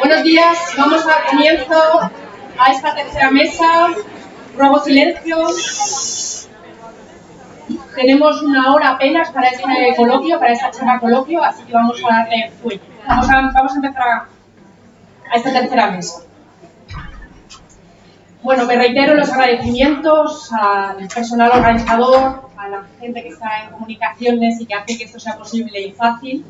Buenos días, vamos a dar comienzo a esta tercera mesa. Ruego silencio. Tenemos una hora apenas para este coloquio, para esta charla coloquio, así que vamos a darle fuelle. Vamos a empezar a esta tercera mesa. Bueno, me reitero los agradecimientos al personal organizador, a la gente que está en comunicaciones y que hace que esto sea posible y fácil,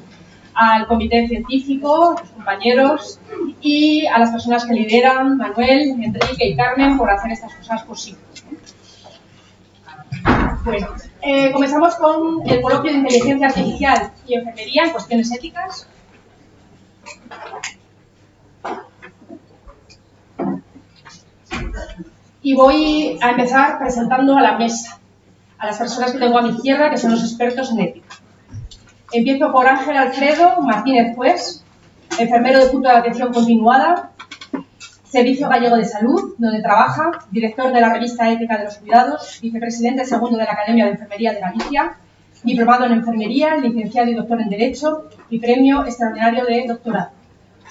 al comité científico, los compañeros y a las personas que lideran, Manuel, Enrique y Carmen, por hacer estas cosas posibles. Bueno, comenzamos con el coloquio de inteligencia artificial y enfermería en cuestiones éticas. Y voy a empezar presentando a la mesa, a las personas que tengo a mi izquierda, que son los expertos en ética. Empiezo por Ángel Alfredo Martínez Juez, enfermero de punto de atención continuada, Servicio Gallego de Salud, donde trabaja, director de la revista Ética de los Cuidados, vicepresidente segundo de la Academia de Enfermería de Galicia, diplomado en enfermería, licenciado y doctor en Derecho y premio extraordinario de doctorado.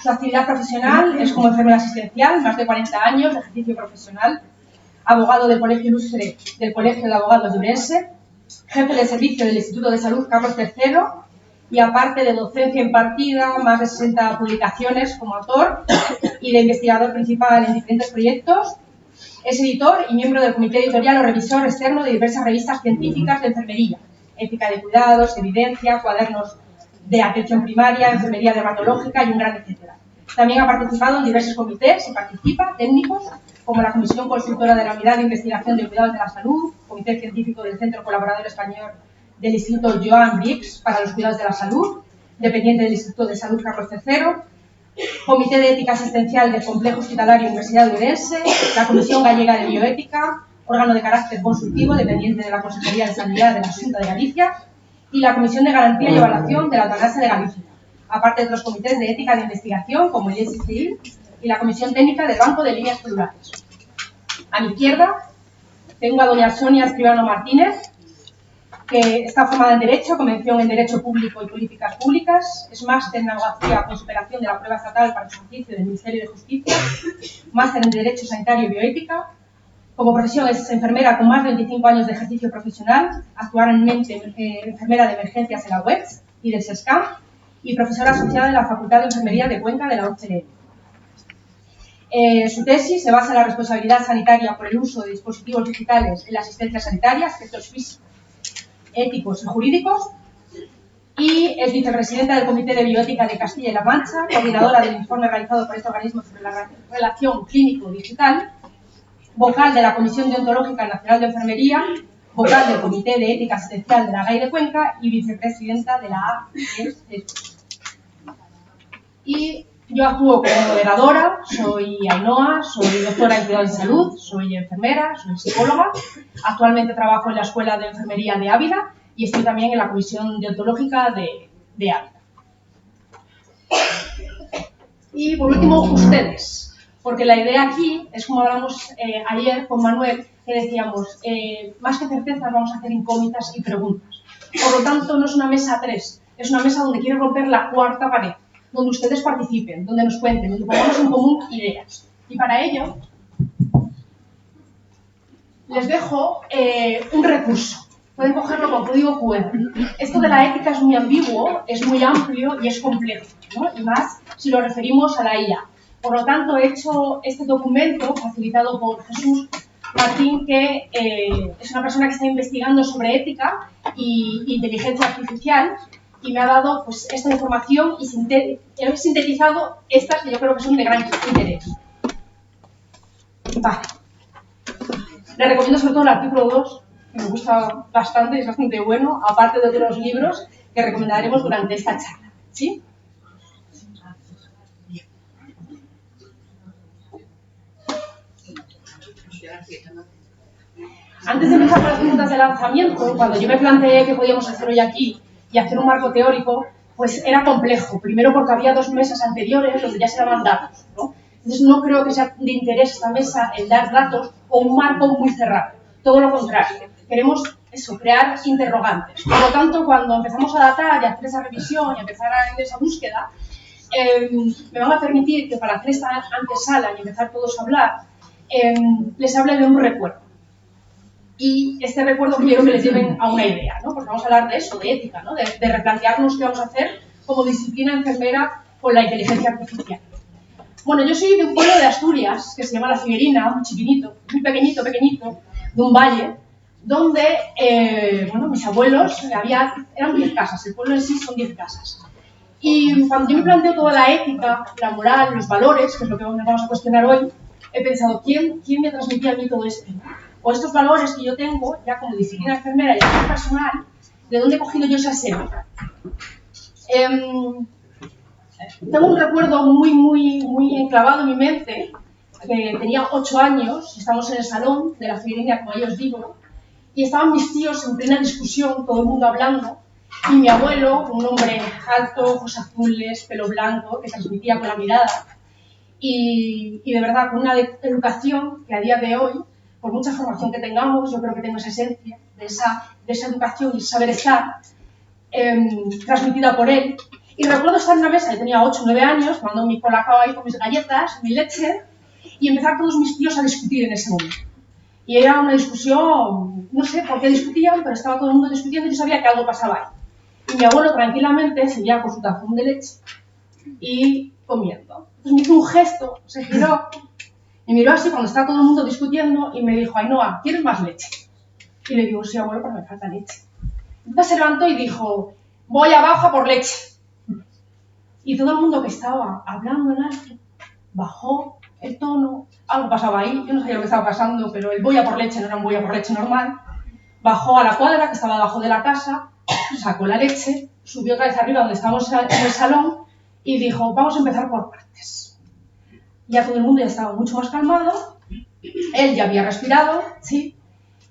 Su actividad profesional es como enfermera asistencial, más de 40 años de ejercicio profesional, abogado del Colegio Ilustre del Colegio de Abogados de Ourense, jefe de servicio del Instituto de Salud Carlos III y aparte de docencia impartida, más de 60 publicaciones como autor y de investigador principal en diferentes proyectos. Es editor y miembro del comité editorial o revisor externo de diversas revistas científicas de enfermería, ética de cuidados, evidencia, cuadernos de atención primaria, enfermería dermatológica y un gran etcétera. También ha participado en diversos comités y participa, técnicos, como la Comisión Consultora de la Unidad de Investigación de Cuidados de la Salud, Comité Científico del Centro Colaborador Español del Instituto Joan Briggs para los Cuidados de la Salud, dependiente del Instituto de Salud Carlos III, Comité de Ética Asistencial del Complejo Hospitalario Universidad de Ourense, la Comisión Gallega de Bioética, órgano de carácter consultivo dependiente de la Consejería de Sanidad de la Xunta de Galicia, y la Comisión de Garantía y Evaluación de la Eutanasia de Galicia, aparte de otros comités de ética de investigación como el ISCI y la Comisión Técnica del Banco de Líneas Plurales. A mi izquierda tengo a doña Sonia Escribano Martínez, que está formada en Derecho, con mención en Derecho Público y Políticas Públicas, es máster en Abogacía con superación de la prueba estatal para el ejercicio del Ministerio de Justicia, máster en Derecho Sanitario y Bioética. Como profesión es enfermera con más de 25 años de ejercicio profesional, actualmente enfermera de emergencias en la UETS y del SESCAM, y profesora asociada en la Facultad de Enfermería de Cuenca de la UCLN. Su tesis se basa en la responsabilidad sanitaria por el uso de dispositivos digitales en la asistencia sanitaria, aspectos físicos, éticos y jurídicos, y es vicepresidenta del Comité de Bioética de Castilla y La Mancha, coordinadora del informe realizado por este organismo sobre la relación clínico-digital, vocal de la Comisión Deontológica Nacional de Enfermería, vocal del Comité de Ética Asistencial de la GAI de Cuenca y vicepresidenta de la AES. Y yo actúo como moderadora, soy Ainhoa, soy doctora en Cuidados de Salud, soy enfermera, soy psicóloga, actualmente trabajo en la Escuela de Enfermería de Ávila y estoy también en la Comisión Deontológica de Ávila. Y por último, ustedes, porque la idea aquí es como hablamos ayer con Manuel, que decíamos, más que certezas vamos a hacer incógnitas y preguntas. Por lo tanto, no es una mesa 3, es una mesa donde quiero romper la cuarta pared, donde ustedes participen, donde nos cuenten, donde pongamos en común ideas. Y para ello, les dejo un recurso. Pueden cogerlo con código QR. Esto de la ética es muy ambiguo, es muy amplio y es complejo, ¿no? Y más si lo referimos a la IA. Por lo tanto, he hecho este documento facilitado por Jesús Martín, que es una persona que está investigando sobre ética e inteligencia artificial, y me ha dado pues, esta información y he sintetizado estas que yo creo que son de gran interés. Vale. Les recomiendo sobre todo el artículo 2, que me gusta bastante, es bastante bueno, aparte de otros libros que recomendaremos durante esta charla. ¿Sí? Antes de empezar con las preguntas de lanzamiento, cuando yo me planteé que podíamos hacer hoy aquí y hacer un marco teórico, pues era complejo. Primero porque había 2 mesas anteriores donde ya se daban datos, ¿no? Entonces no creo que sea de interés esta mesa el dar datos o un marco muy cerrado. Todo lo contrario. Queremos eso, crear interrogantes. Por lo tanto, cuando empezamos a datar y a hacer esa revisión y a empezar a hacer esa búsqueda, me van a permitir que para hacer esta antesala y empezar todos a hablar, les hable de un recuerdo. Y este recuerdo quiero que les lleven a una idea, ¿no? Porque vamos a hablar de eso, de ética, ¿no? De replantearnos qué vamos a hacer como disciplina enfermera con la inteligencia artificial. Bueno, yo soy de un pueblo de Asturias que se llama La Figuerina, muy chiquitito, muy pequeñito, de un valle, donde, bueno, mis abuelos, eran 10 casas, el pueblo en sí son 10 casas. Y cuando yo me planteo toda la ética, la moral, los valores, que es lo que nos vamos a cuestionar hoy, he pensado, ¿quién me transmitía a mí todo esto? O estos valores que yo tengo, ya como disciplina enfermera y como personal, ¿de dónde he cogido yo esa esencia? Tengo un recuerdo muy enclavado en mi mente, que tenía 8 años, estamos en el salón de la Figuerina, como yo os digo, y estaban mis tíos en plena discusión, todo el mundo hablando, y mi abuelo, un hombre alto, ojos azules, pelo blanco, que transmitía con la mirada, y de verdad con una educación que a día de hoy, por mucha formación que tengamos, yo creo que tengo esa esencia de esa educación y saber estar transmitida por él. Y recuerdo estar en una mesa, yo tenía 8 o 9 años, tomando mi colacao ahí con mis galletas, mi leche, y empezar todos mis tíos a discutir en ese momento. Y era una discusión, no sé por qué discutían, pero estaba todo el mundo discutiendo y yo sabía que algo pasaba ahí. Y mi abuelo tranquilamente seguía con su tazón de leche y comiendo. Entonces me hizo un gesto, se giró y miró así cuando estaba todo el mundo discutiendo y me dijo, Ainhoa, ¿quieres más leche? Y le digo, sí, abuelo, pero me falta leche. Entonces se levantó y dijo, voy abajo a por leche. Y todo el mundo que estaba hablando en alto bajó el tono, algo pasaba ahí, yo no sabía lo que estaba pasando, pero el voy a por leche no era un voy a por leche normal. Bajó a la cuadra que estaba debajo de la casa, sacó la leche, subió otra vez arriba donde estábamos en el salón y dijo, vamos a empezar por partes. Ya todo el mundo ya estaba mucho más calmado, él ya había respirado, ¿sí?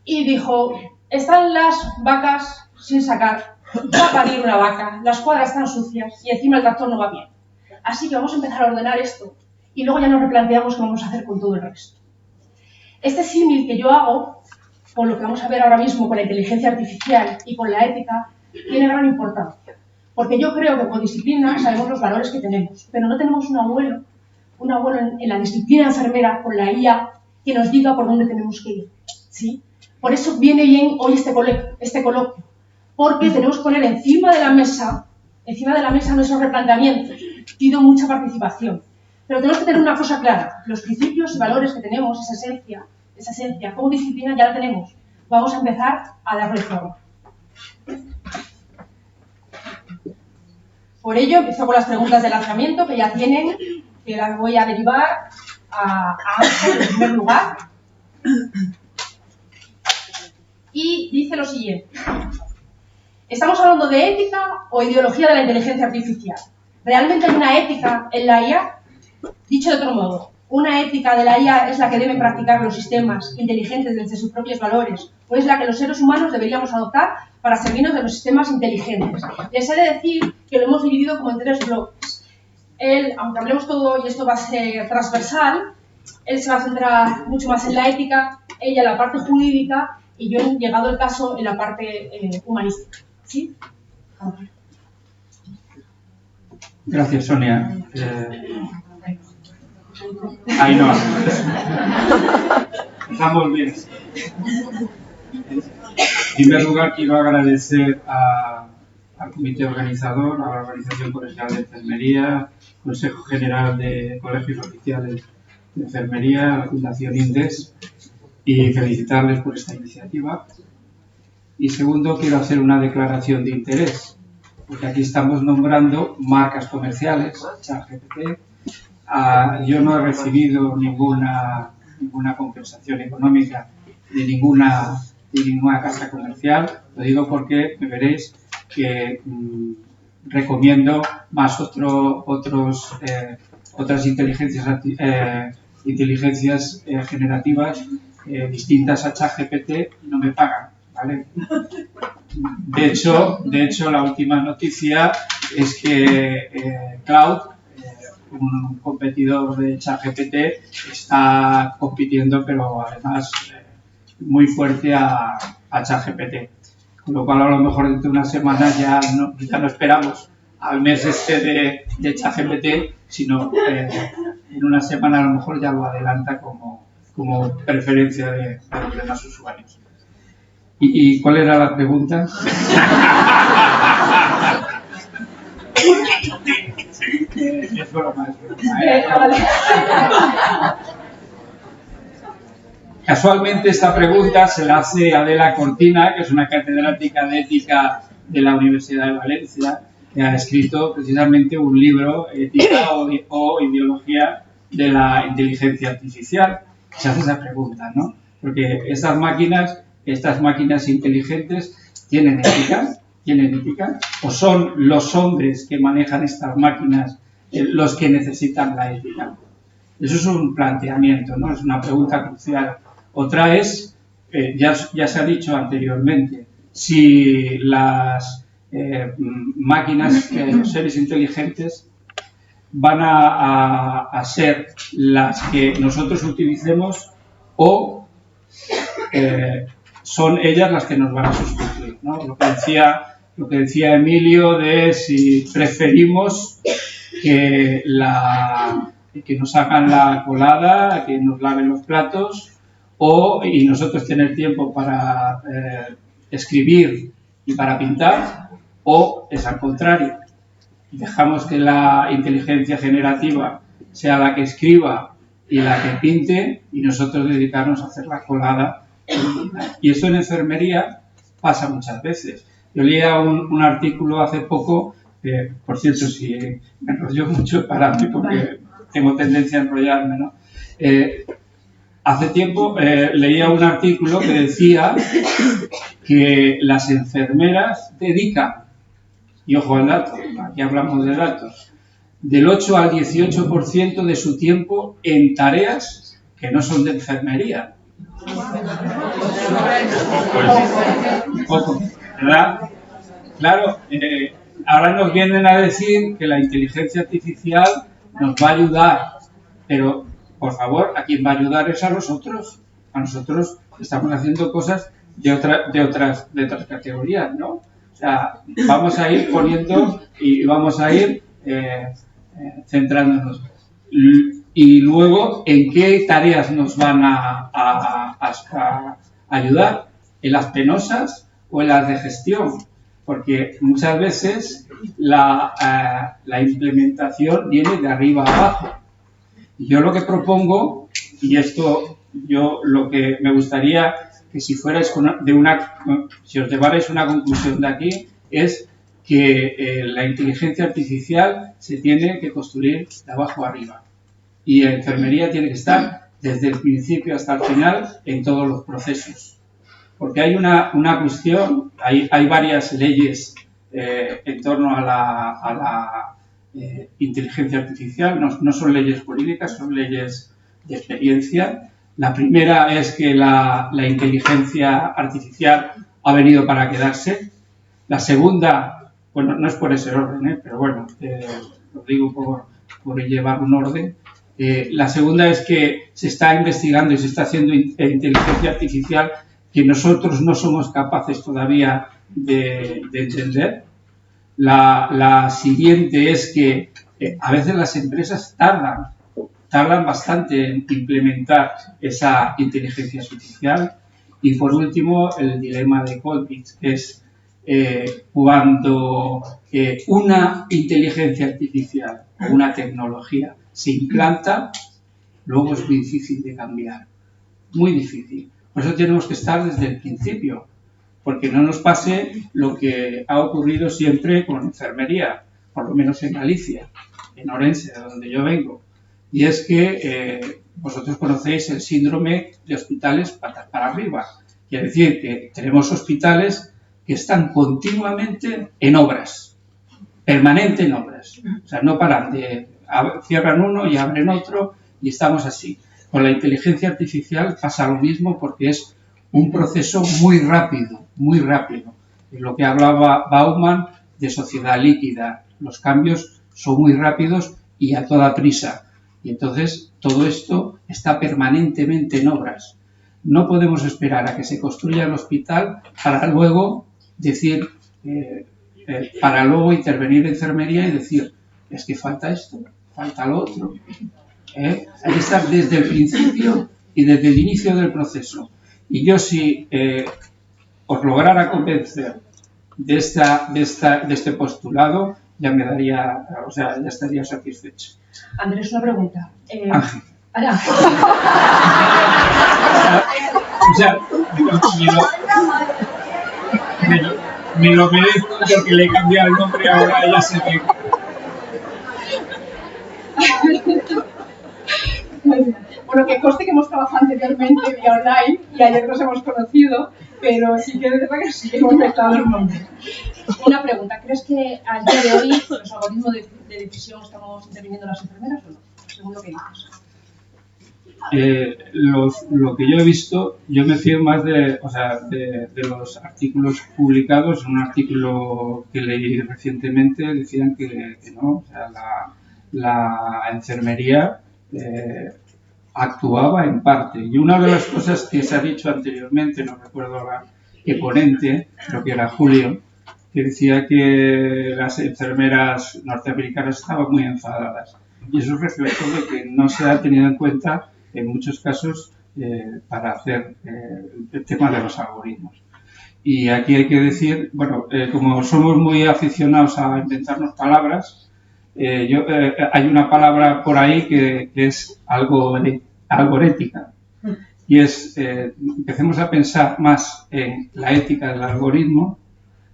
Y dijo, están las vacas sin sacar, va a parir una vaca, las cuadras están sucias y encima el tractor no va bien. Así que vamos a empezar a ordenar esto y luego ya nos replanteamos qué vamos a hacer con todo el resto. Este símil que yo hago, con lo que vamos a ver ahora mismo con la inteligencia artificial y con la ética, tiene gran importancia. Porque yo creo que como disciplina sabemos los valores que tenemos, pero no tenemos un abuelo en la disciplina enfermera con la IA que nos diga por dónde tenemos que ir, ¿sí? Por eso viene bien hoy este coloquio, porque tenemos que poner encima de la mesa nuestros replanteamientos. Pido mucha participación, pero tenemos que tener una cosa clara, los principios y valores que tenemos, esa esencia, como disciplina ya la tenemos. Vamos a empezar a darle forma. Por ello, empiezo con las preguntas de lanzamiento que ya tienen, que las voy a derivar a Ángel en primer lugar. Y dice lo siguiente. ¿Estamos hablando de ética o ideología de la inteligencia artificial? ¿Realmente hay una ética en la IA? Dicho de otro modo, ¿una ética de la IA es la que deben practicar los sistemas inteligentes desde sus propios valores? ¿O es la que los seres humanos deberíamos adoptar para servirnos de los sistemas inteligentes? Les he de decir que lo hemos dividido como en 3 bloques. Él, aunque hablemos todo y esto va a ser transversal, él se va a centrar mucho más en la ética, ella en la parte jurídica y yo, llegado el caso, en la parte humanística. ¿Sí? Gracias, Sonia. Ahí no. Estamos bien. En primer lugar, quiero agradecer al comité organizador, a la Organización Colegial de Enfermería, Consejo General de Colegios Oficiales de Enfermería, la Fundación INDES, y felicitarles por esta iniciativa. Y segundo, quiero hacer una declaración de interés, porque aquí estamos nombrando marcas comerciales, ChatGPT. Yo no he recibido ninguna compensación económica de ninguna casa comercial. Lo digo porque me veréis que recomiendo más otras inteligencias generativas distintas a ChatGPT y no me pagan, ¿vale? De hecho, la última noticia es que Cloud, un competidor de ChatGPT, está compitiendo, pero además muy fuerte a ChatGPT. Con lo cual, a lo mejor dentro de unas semanas ya no esperamos al mes de ChatGPT, sino en una semana a lo mejor ya lo adelanta como preferencia para los demás usuarios. ¿Y cuál era la pregunta? Es broma. Casualmente esta pregunta se la hace Adela Cortina, que es una catedrática de ética de la Universidad de Valencia, que ha escrito precisamente un libro, Ética o Ideología de la Inteligencia Artificial. Se hace esa pregunta, ¿no? Porque estas máquinas inteligentes tienen ética, o son los hombres que manejan estas máquinas los que necesitan la ética. Eso es un planteamiento, ¿no? Es una pregunta crucial. Otra es, ya se ha dicho anteriormente, si las máquinas, los seres inteligentes, van a ser las que nosotros utilicemos o son ellas las que nos van a sustituir, ¿no? Lo que decía Emilio de si preferimos que nos hagan la colada, que nos laven los platos y nosotros tener tiempo para escribir y para pintar, o es al contrario. Dejamos que la inteligencia generativa sea la que escriba y la que pinte y nosotros dedicarnos a hacer la colada. Y eso en enfermería pasa muchas veces. Yo leía un artículo hace poco, por cierto, si me enrollo mucho, paradme porque tengo tendencia a enrollarme, ¿no? Hace tiempo leía un artículo que decía que las enfermeras dedican, y ojo al dato, aquí hablamos de datos, del 8 al 18% de su tiempo en tareas que no son de enfermería. Poco, ¿verdad? Claro, ahora nos vienen a decir que la inteligencia artificial nos va a ayudar, pero, por favor, a quien va a ayudar es a nosotros. A nosotros estamos haciendo cosas de otras categorías, ¿no? O sea, vamos a ir poniendo y vamos a ir centrándonos. Y luego, ¿en qué tareas nos van a ayudar? ¿En las penosas o en las de gestión? Porque muchas veces la implementación viene de arriba a abajo. Y yo lo que propongo, y esto yo lo que me gustaría que si fuerais si os llevarais una conclusión de aquí, es que la inteligencia artificial se tiene que construir de abajo a arriba. Y la enfermería tiene que estar desde el principio hasta el final en todos los procesos. Porque hay una cuestión, hay varias leyes en torno a la inteligencia artificial, no son leyes jurídicas, son leyes de experiencia. La primera es que la inteligencia artificial ha venido para quedarse. La segunda, bueno, no es por ese orden, pero bueno, lo digo por llevar un orden. La segunda es que se está investigando y se está haciendo inteligencia artificial que nosotros no somos capaces todavía de entender. La siguiente es que a veces las empresas tardan bastante en implementar esa inteligencia artificial. Y por último, el dilema de Colpitts, que es cuando una inteligencia artificial o una tecnología se implanta, luego es muy difícil de cambiar. Muy difícil. Por eso tenemos que estar desde el principio, porque no nos pase lo que ha ocurrido siempre con enfermería, por lo menos en Galicia, en Orense, de donde yo vengo. Y es que vosotros conocéis el síndrome de hospitales patas para arriba. Quiere decir que tenemos hospitales que están continuamente en obras, permanente en obras. O sea, no paran cierran uno y abren otro y estamos así. Con la inteligencia artificial pasa lo mismo porque es un proceso muy rápido, muy rápido. Es lo que hablaba Bauman de sociedad líquida. Los cambios son muy rápidos y a toda prisa. Y entonces todo esto está permanentemente en obras. No podemos esperar a que se construya el hospital para luego decir para luego intervenir enfermería y decir, es que falta esto, falta lo otro. Hay que estar desde el principio y desde el inicio del proceso. Y yo si os lograra convencer de este postulado, ya me daría, o sea, ya estaría satisfecho. Andrés, una pregunta. Ángel. Ángel. O sea, me lo merezco porque le he cambiado el nombre ahora, ya sé que... Bueno, que conste que hemos trabajado anteriormente vía online y ayer nos hemos conocido, pero sí que es verdad que sí hemos mezclado los nombres. Una pregunta, ¿crees que al día de hoy los algoritmos de decisión estamos interviniendo las enfermeras o no? Según lo que dices. Lo que yo he visto, yo me fío más de los artículos publicados. En un artículo que leí recientemente decían que no, o sea, la enfermería actuaba en parte. Y una de las cosas que se ha dicho anteriormente, no recuerdo ahora qué ponente, creo que era Julio, que decía que las enfermeras norteamericanas estaban muy enfadadas. Y eso es reflejo de que no se ha tenido en cuenta en muchos casos para hacer el tema de los algoritmos. Y aquí hay que decir, bueno, como somos muy aficionados a inventarnos palabras, hay una palabra por ahí que es algorética. Y es, empecemos a pensar más en la ética del algoritmo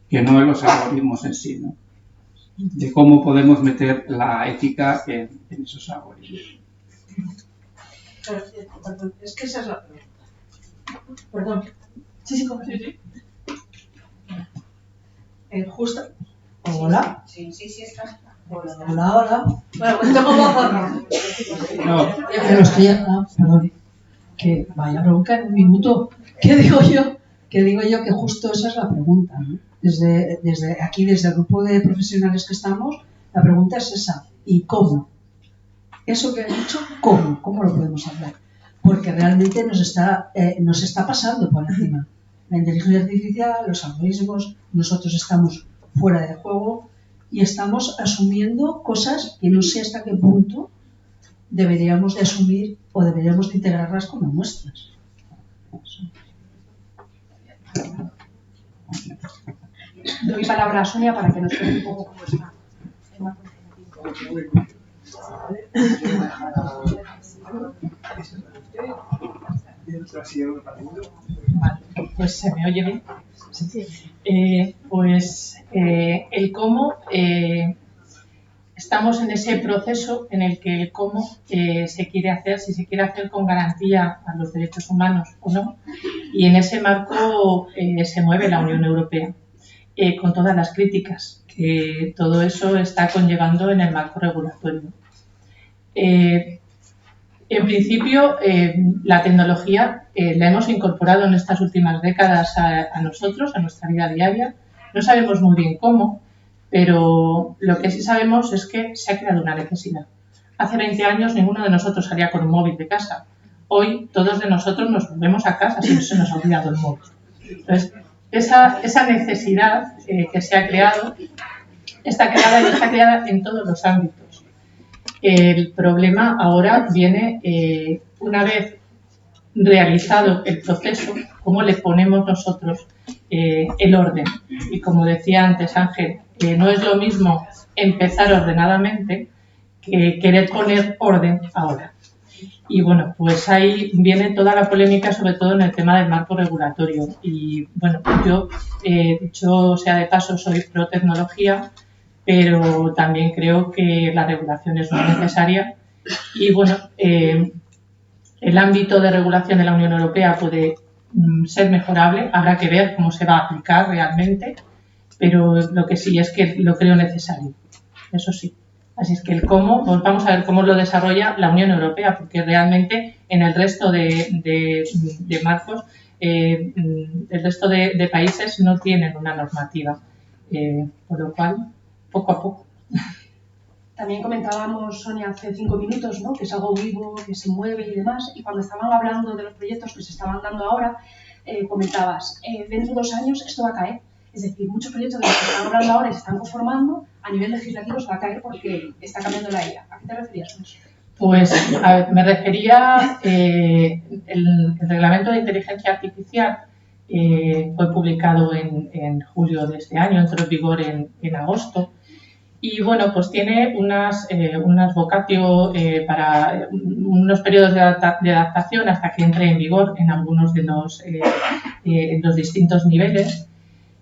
que no en los algoritmos en sí, ¿no? De cómo podemos meter la ética en esos algoritmos. Perdón, es que esa es la pregunta. Perdón. Sí. Justo. Hola. Sí, está. Hola. Bueno, pues tengo voz. No. Pero estoy perdón. Que vaya bronca en un minuto. ¿Qué digo yo? Que justo esa es la pregunta, ¿no? Desde aquí, desde el grupo de profesionales que estamos, la pregunta es esa. ¿Y cómo? Eso que he dicho, ¿cómo? ¿Cómo lo podemos hablar? Porque realmente nos está pasando por encima. La inteligencia artificial, los algoritmos, nosotros estamos fuera de juego y estamos asumiendo cosas que no sé hasta qué punto deberíamos de asumir o deberíamos de integrarlas como nuestras. Doy palabra a Sonia para que nos cuente un poco cómo está. Vale, pues se me oye bien. El cómo, estamos en ese proceso en el que el cómo se quiere hacer, si se quiere hacer con garantía a los derechos humanos o no, y en ese marco se mueve la Unión Europea, con todas las críticas que todo eso está conllevando en el marco regulatorio. En principio, la tecnología la hemos incorporado en estas últimas décadas a nosotros, a nuestra vida diaria. No sabemos muy bien cómo, pero lo que sí sabemos es que se ha creado una necesidad. Hace 20 años ninguno de nosotros salía con un móvil de casa. Hoy todos de nosotros nos volvemos a casa si no se nos ha olvidado el móvil. Entonces, esa necesidad que se ha creado está creada y está creada en todos los ámbitos. El problema ahora viene una vez realizado el proceso, cómo le ponemos nosotros el orden. Y como decía antes Ángel, no es lo mismo empezar ordenadamente que querer poner orden ahora. Y bueno, pues ahí viene toda la polémica, sobre todo en el tema del marco regulatorio. Y bueno, yo, dicho sea de paso, soy pro tecnología, pero también creo que la regulación es muy necesaria. Y bueno, el ámbito de regulación de la Unión Europea puede ser mejorable, habrá que ver cómo se va a aplicar realmente, pero lo que sí es que lo creo necesario, eso sí. Así es que el cómo, pues vamos a ver cómo lo desarrolla la Unión Europea, porque realmente en el resto de marcos, el resto de países no tienen una normativa, por lo cual, poco a poco. También comentábamos, Sonia, hace 5 minutos, ¿no?, que es algo vivo, que se mueve y demás, y cuando estaban hablando de los proyectos que se estaban dando ahora, comentabas, dentro de 2 años esto va a caer. Es decir, muchos proyectos de los que están hablando ahora y se están conformando, a nivel legislativo se va a caer porque está cambiando la IA. ¿A qué te referías con eso? Pues a ver, me refería, el reglamento de inteligencia artificial fue publicado en julio de este año, entró en vigor en agosto. Y bueno, pues tiene unas vocatio para unos periodos de adaptación hasta que entre en vigor en algunos de los distintos niveles.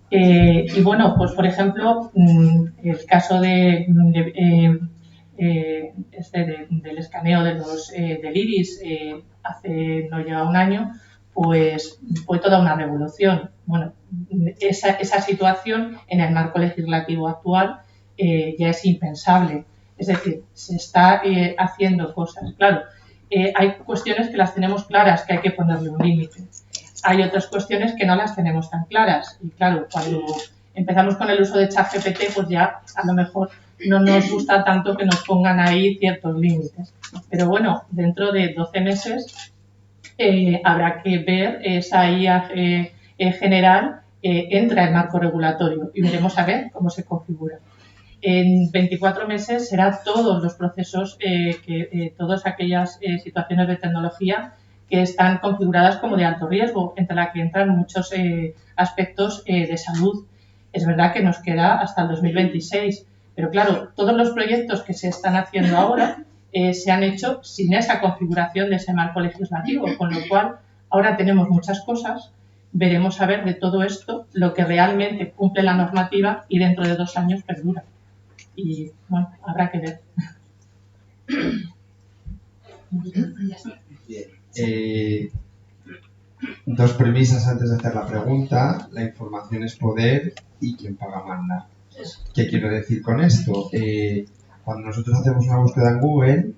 Y bueno, pues por ejemplo, el caso del escaneo del iris hace no llega un año, pues fue toda una revolución. Bueno, esa situación en el marco legislativo actual ya es impensable. Es decir, se está haciendo cosas. Claro, hay cuestiones que las tenemos claras, que hay que ponerle un límite. Hay otras cuestiones que no las tenemos tan claras. Y claro, cuando empezamos con el uso de ChatGPT, pues ya a lo mejor no nos gusta tanto que nos pongan ahí ciertos límites. Pero bueno, dentro de 12 meses habrá que ver esa IA general entra en marco regulatorio y veremos a ver cómo se configura. En 24 meses será todos los procesos, todas aquellas situaciones de tecnología que están configuradas como de alto riesgo, entre las que entran muchos aspectos de salud. Es verdad que nos queda hasta el 2026, pero claro, todos los proyectos que se están haciendo ahora se han hecho sin esa configuración de ese marco legislativo, con lo cual ahora tenemos muchas cosas. Veremos a ver de todo esto lo que realmente cumple la normativa y dentro de 2 años perdura. Y bueno, habrá que ver. Bien. Dos premisas antes de hacer la pregunta. La información es poder y quien paga manda. ¿Qué quiero decir con esto? Cuando nosotros hacemos una búsqueda en Google,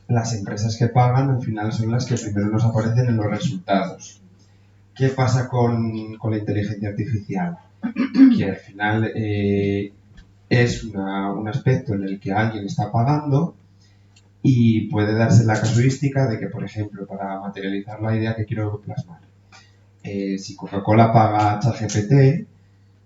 las empresas que pagan al final son las que primero nos aparecen en los resultados. ¿Qué pasa con la inteligencia artificial? Que al final es un aspecto en el que alguien está pagando y puede darse la casuística de que, por ejemplo, para materializar la idea que quiero plasmar, si Coca-Cola paga a ChatGPT,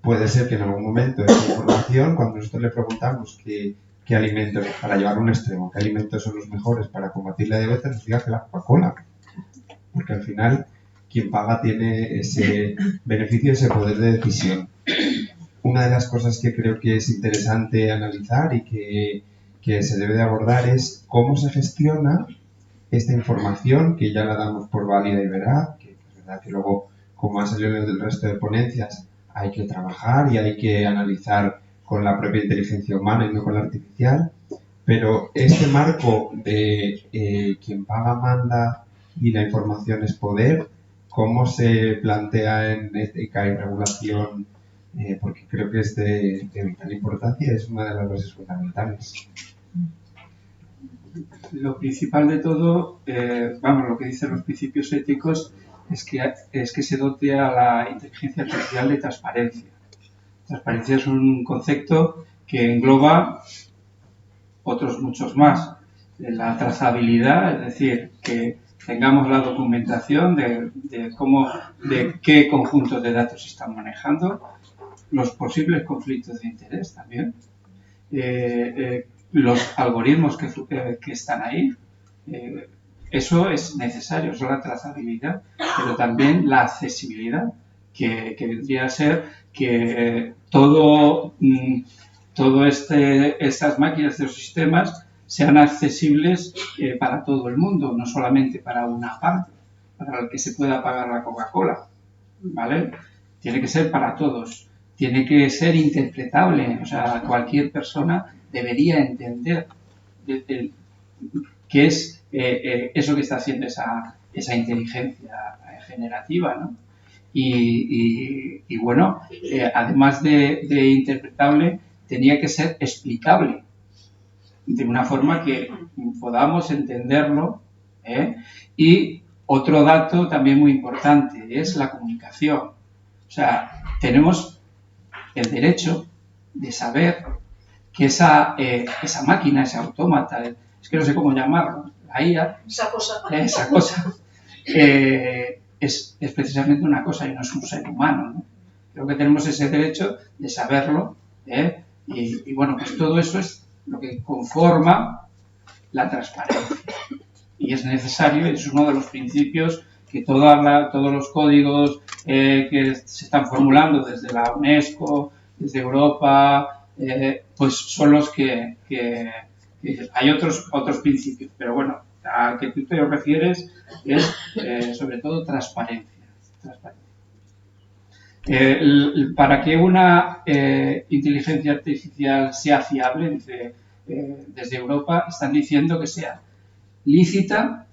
puede ser que en algún momento esa información, cuando nosotros le preguntamos qué alimentos, para llevar un extremo, qué alimentos son los mejores para combatir la diabetes, nos diga que la Coca-Cola. Porque al final quien paga tiene ese beneficio, ese poder de decisión. Una de las cosas que creo que es interesante analizar y que se debe de abordar es cómo se gestiona esta información, que ya la damos por válida y veraz, que es verdad que luego, como ha salido en el resto de ponencias, hay que trabajar y hay que analizar con la propia inteligencia humana y no con la artificial, pero este marco de quien paga manda y la información es poder, ¿cómo se plantea en ética y regulación? Porque creo que es de vital importancia, es una de las bases fundamentales. Lo principal de todo, lo que dicen los principios éticos es que se dote a la inteligencia artificial de transparencia. Transparencia es un concepto que engloba otros muchos más. La trazabilidad, es decir, que tengamos la documentación de qué conjuntos de datos se están manejando, los posibles conflictos de interés también, los algoritmos que están ahí. Eso es necesario, eso es la trazabilidad, pero también la accesibilidad, que vendría a ser que estas máquinas, estos sistemas, sean accesibles para todo el mundo, no solamente para una parte, para el que se pueda pagar la Coca-Cola, ¿vale? Tiene que ser para todos, tiene que ser interpretable, o sea, cualquier persona debería entender qué es eso que está haciendo esa inteligencia generativa, ¿no? Y bueno, además de interpretable, tenía que ser explicable de una forma que podamos entenderlo. Y otro dato también muy importante es la comunicación. O sea, tenemos el derecho de saber que esa máquina, ese autómata, es que no sé cómo llamarlo, la IA, esa cosa es precisamente una cosa y no es un ser humano, ¿no? Creo que tenemos ese derecho de saberlo, y bueno, pues todo eso es lo que conforma la transparencia. Y es necesario, es uno de los principios que todos los códigos que se están formulando desde la UNESCO, desde Europa, pues son los que hay otros principios. Pero bueno, al que tú te refieres es sobre todo transparencia. Para que una inteligencia artificial sea fiable, desde Europa están diciendo que sea lícita,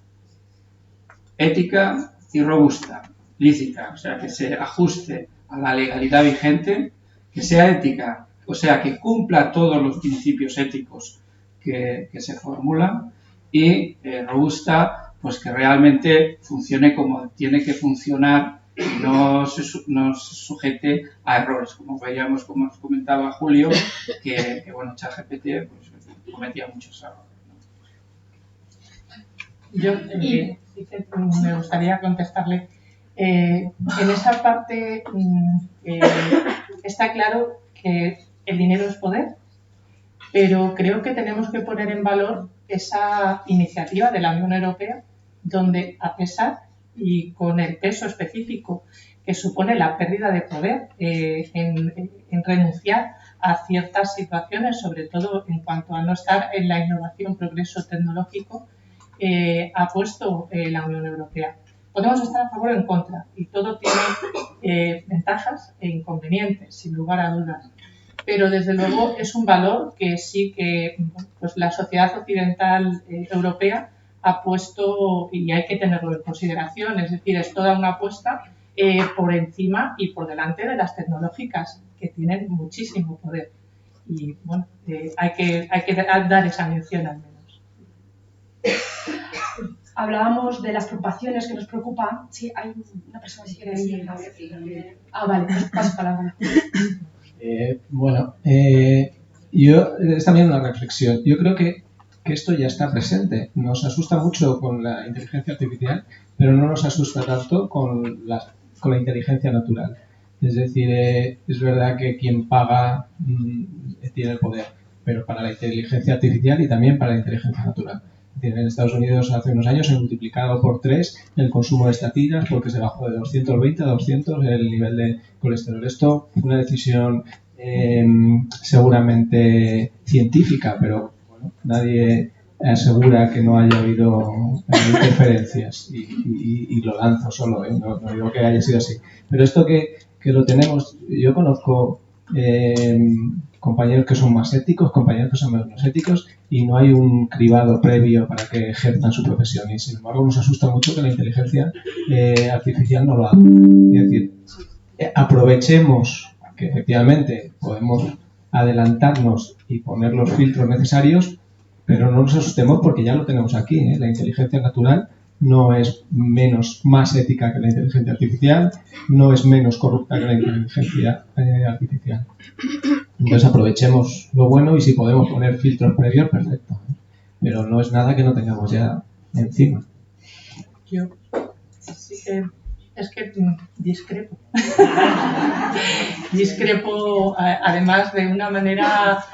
ética y robusta. Lícita, o sea, que se ajuste a la legalidad vigente, que sea ética, o sea, que cumpla todos los principios éticos que se formulan, y robusta, pues que realmente funcione como tiene que funcionar y no se sujete a errores, como veíamos, como nos comentaba Julio, que bueno, ChatGPT pues, cometía muchos errores. Yo sí que me gustaría contestarle. En esa parte está claro que el dinero es poder, pero creo que tenemos que poner en valor esa iniciativa de la Unión Europea, donde a pesar y con el peso específico que supone la pérdida de poder en renunciar a ciertas situaciones, sobre todo en cuanto a no estar en la innovación, progreso tecnológico, ha puesto la Unión Europea. Podemos estar a favor o en contra, y todo tiene ventajas e inconvenientes, sin lugar a dudas. Pero desde luego es un valor que sí que pues, la sociedad occidental europea ha puesto, y hay que tenerlo en consideración, es decir, es toda una apuesta por encima y por delante de las tecnológicas, que tienen muchísimo poder. Y bueno, hay que dar esa mención al menos. Hablábamos de las preocupaciones que nos preocupan. Sí, hay una persona que quiere decir. Vale, pues paso palabra. Yo es también una reflexión. Yo creo que esto ya está presente. Nos asusta mucho con la inteligencia artificial, pero no nos asusta tanto con la inteligencia natural. Es decir, es verdad que quien paga tiene el poder, pero para la inteligencia artificial y también para la inteligencia natural. En Estados Unidos hace unos años se ha multiplicado por 3 el consumo de estatinas porque se bajó de 220 a 200 el nivel de colesterol. Esto fue una decisión seguramente científica, pero bueno, nadie asegura que no haya habido interferencias y lo lanzo solo, no digo que haya sido así. Pero esto que lo tenemos, yo conozco compañeros que son más éticos, compañeros que son menos éticos, y no hay un cribado previo para que ejerzan su profesión. Y sin embargo nos asusta mucho que la inteligencia artificial no lo haga. Es decir, aprovechemos que efectivamente podemos adelantarnos y poner los filtros necesarios, pero no nos asustemos porque ya lo tenemos aquí. La inteligencia natural no es más ética que la inteligencia artificial, no es menos corrupta que la inteligencia artificial. Entonces aprovechemos lo bueno y si podemos poner filtros previos, perfecto. Pero no es nada que no tengamos ya encima. Yo sí que es que discrepo. Discrepo además de una manera...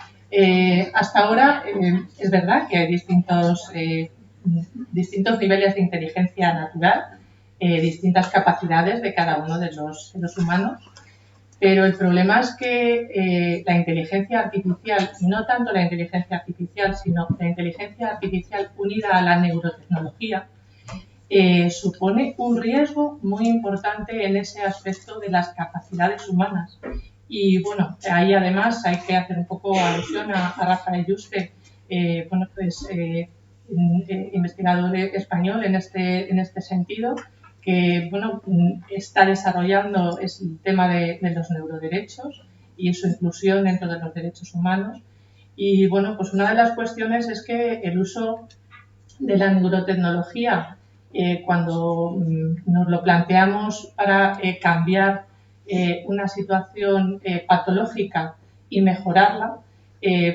hasta ahora es verdad que hay distintos niveles de inteligencia natural, distintas capacidades de cada uno de los humanos, pero el problema es que la inteligencia artificial, no tanto la inteligencia artificial, sino la inteligencia artificial unida a la neurotecnología, supone un riesgo muy importante en ese aspecto de las capacidades humanas. Y bueno, ahí además hay que hacer un poco alusión a Rafael Yuste, investigador español en este sentido, que bueno, está desarrollando el tema de los neuroderechos y su inclusión dentro de los derechos humanos. Y bueno, pues una de las cuestiones es que el uso de la neurotecnología, cuando nos lo planteamos para cambiar una situación patológica y mejorarla,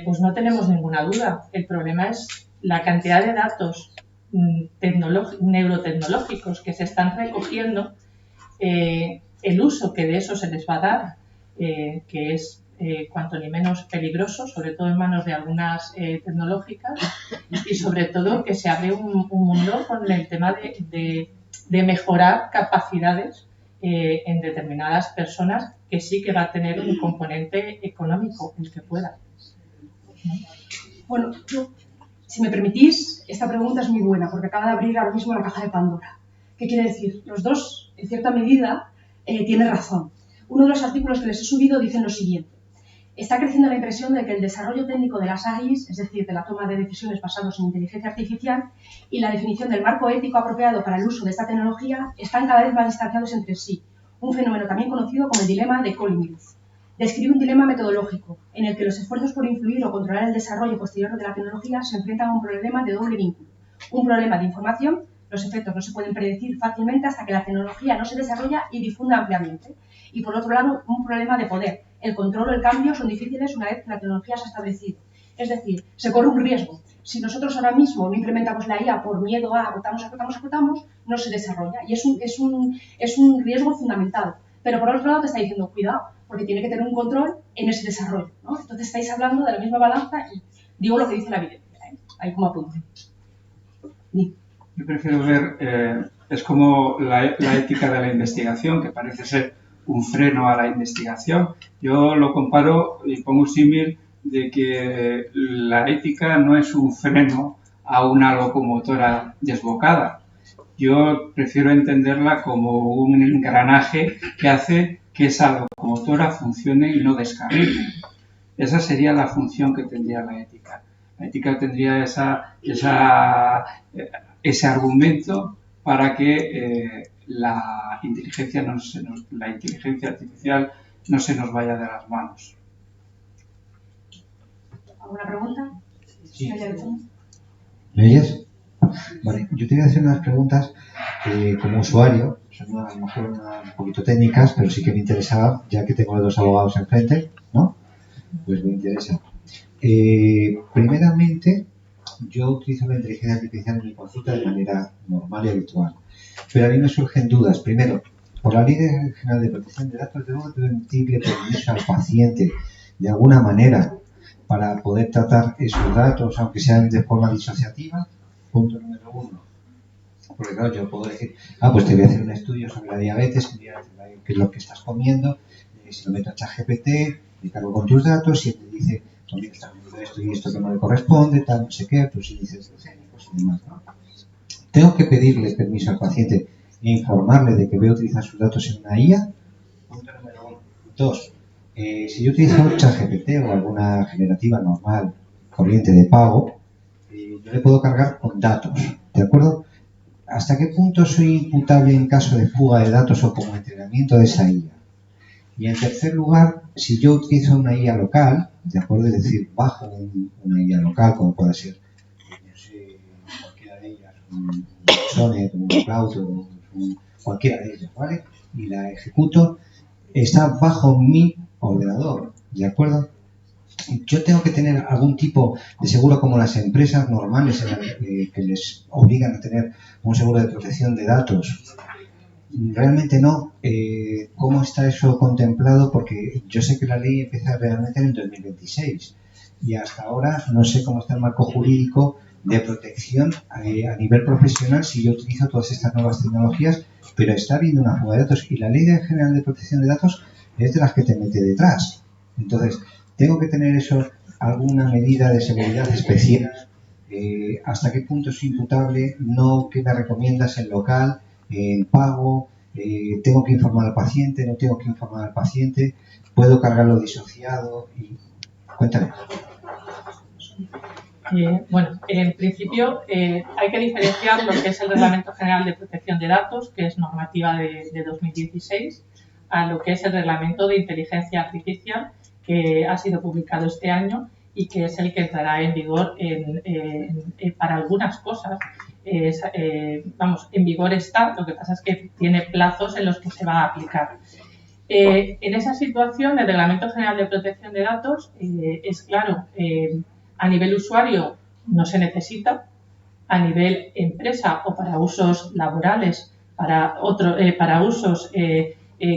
pues no tenemos ninguna duda. El problema es la cantidad de datos neurotecnológicos que se están recogiendo el uso que de eso se les va a dar, que es cuanto ni menos peligroso, sobre todo en manos de algunas tecnológicas, y sobre todo que se abre un mundo con el tema de mejorar capacidades en determinadas personas, que sí que va a tener un componente económico, el que pueda. Bueno, si me permitís, esta pregunta es muy buena porque acaba de abrir ahora mismo la caja de Pandora. ¿Qué quiere decir? Los dos, en cierta medida, tienen razón. Uno de los artículos que les he subido dice lo siguiente. Está creciendo la impresión de que el desarrollo técnico de las AIs, es decir, de la toma de decisiones basadas en inteligencia artificial, y la definición del marco ético apropiado para el uso de esta tecnología están cada vez más distanciados entre sí, un fenómeno también conocido como el dilema de Collingwood. Describe un dilema metodológico, en el que los esfuerzos por influir o controlar el desarrollo posterior de la tecnología se enfrentan a un problema de doble vínculo. Un problema de información, los efectos no se pueden predecir fácilmente hasta que la tecnología no se desarrolla y difunda ampliamente. Y por otro lado, un problema de poder. El control o el cambio son difíciles una vez que la tecnología se ha establecido. Es decir, se corre un riesgo. Si nosotros ahora mismo no implementamos la IA por miedo a acotamos, no se desarrolla. Y es un riesgo fundamental. Pero por otro lado te está diciendo, cuidado, porque tiene que tener un control en ese desarrollo, ¿no? Entonces estáis hablando de la misma balanza y digo lo que dice la evidencia, ahí como apunte. Sí. Yo prefiero ver, es como la ética de la investigación, que parece ser un freno a la investigación. Yo lo comparo y pongo un símil de que la ética no es un freno a una locomotora desbocada. Yo prefiero entenderla como un engranaje que hace que esa locomotora funcione y no descarrile. Esa sería la función que tendría la ética. La ética tendría ese argumento para que la inteligencia artificial no se nos vaya de las manos. ¿Alguna pregunta? Sí. ¿Me oyes? Vale, yo te voy a hacer unas preguntas como usuario, son a lo mejor un poquito técnicas, pero sí que me interesaba, ya que tengo a los dos abogados enfrente, ¿no? Pues me interesa. Primeramente, yo utilizo la inteligencia artificial en mi consulta de manera normal y habitual, pero a mí me surgen dudas. Primero, por la Ley General de Protección de Datos, debo permitirle permiso al paciente de alguna manera para poder tratar esos datos, aunque sean de forma disociativa. Punto número 1. Porque claro, yo puedo decir, pues te voy a hacer un estudio sobre la diabetes, qué es lo que estás comiendo, si lo meto a ChatGPT, me cargo con tus datos y él te dice, pues mira, estás comiendo esto y esto que no le corresponde, tal, no sé qué, tus índices glicémicos y demás, ¿no? Tengo que pedirle permiso al paciente e informarle de que voy a utilizar sus datos en una IA. Punto número 1. 2. Si yo utilizo ChatGPT o alguna generativa normal, corriente de pago, yo le puedo cargar con datos, ¿de acuerdo? ¿Hasta qué punto soy imputable en caso de fuga de datos o como entrenamiento de esa IA? Y en tercer lugar, si yo utilizo una IA local, ¿de acuerdo? Es decir, bajo una IA local, como puede ser, no sé, cualquiera de ellas, un Sonnet, un Cloud, cualquiera de ellas, ¿vale? Y la ejecuto, está bajo mi ordenador, ¿de acuerdo? Yo tengo que tener algún tipo de seguro como las empresas normales que les obligan a tener un seguro de protección de datos. Realmente no. ¿Cómo está eso contemplado? Porque yo sé que la ley empieza realmente en el 2026 y hasta ahora no sé cómo está el marco jurídico de protección a nivel profesional si yo utilizo todas estas nuevas tecnologías, pero está habiendo una fuga de datos y la Ley General de Protección de Datos es de las que te mete detrás. Entonces, tengo que tener eso, alguna medida de seguridad especial. ¿Hasta qué punto es imputable? No, ¿qué me recomiendas en local, en pago? ¿Tengo que informar al paciente? ¿No tengo que informar al paciente? ¿Puedo cargarlo disociado? Cuéntame. Bueno, en principio hay que diferenciar lo que es el Reglamento General de Protección de Datos, que es normativa de 2016, a lo que es el Reglamento de Inteligencia Artificial, que ha sido publicado este año y que es el que entrará en vigor para algunas cosas. En vigor está, lo que pasa es que tiene plazos en los que se va a aplicar. En esa situación, el Reglamento General de Protección de Datos es claro, a nivel usuario no se necesita, a nivel empresa o para usos laborales, para usos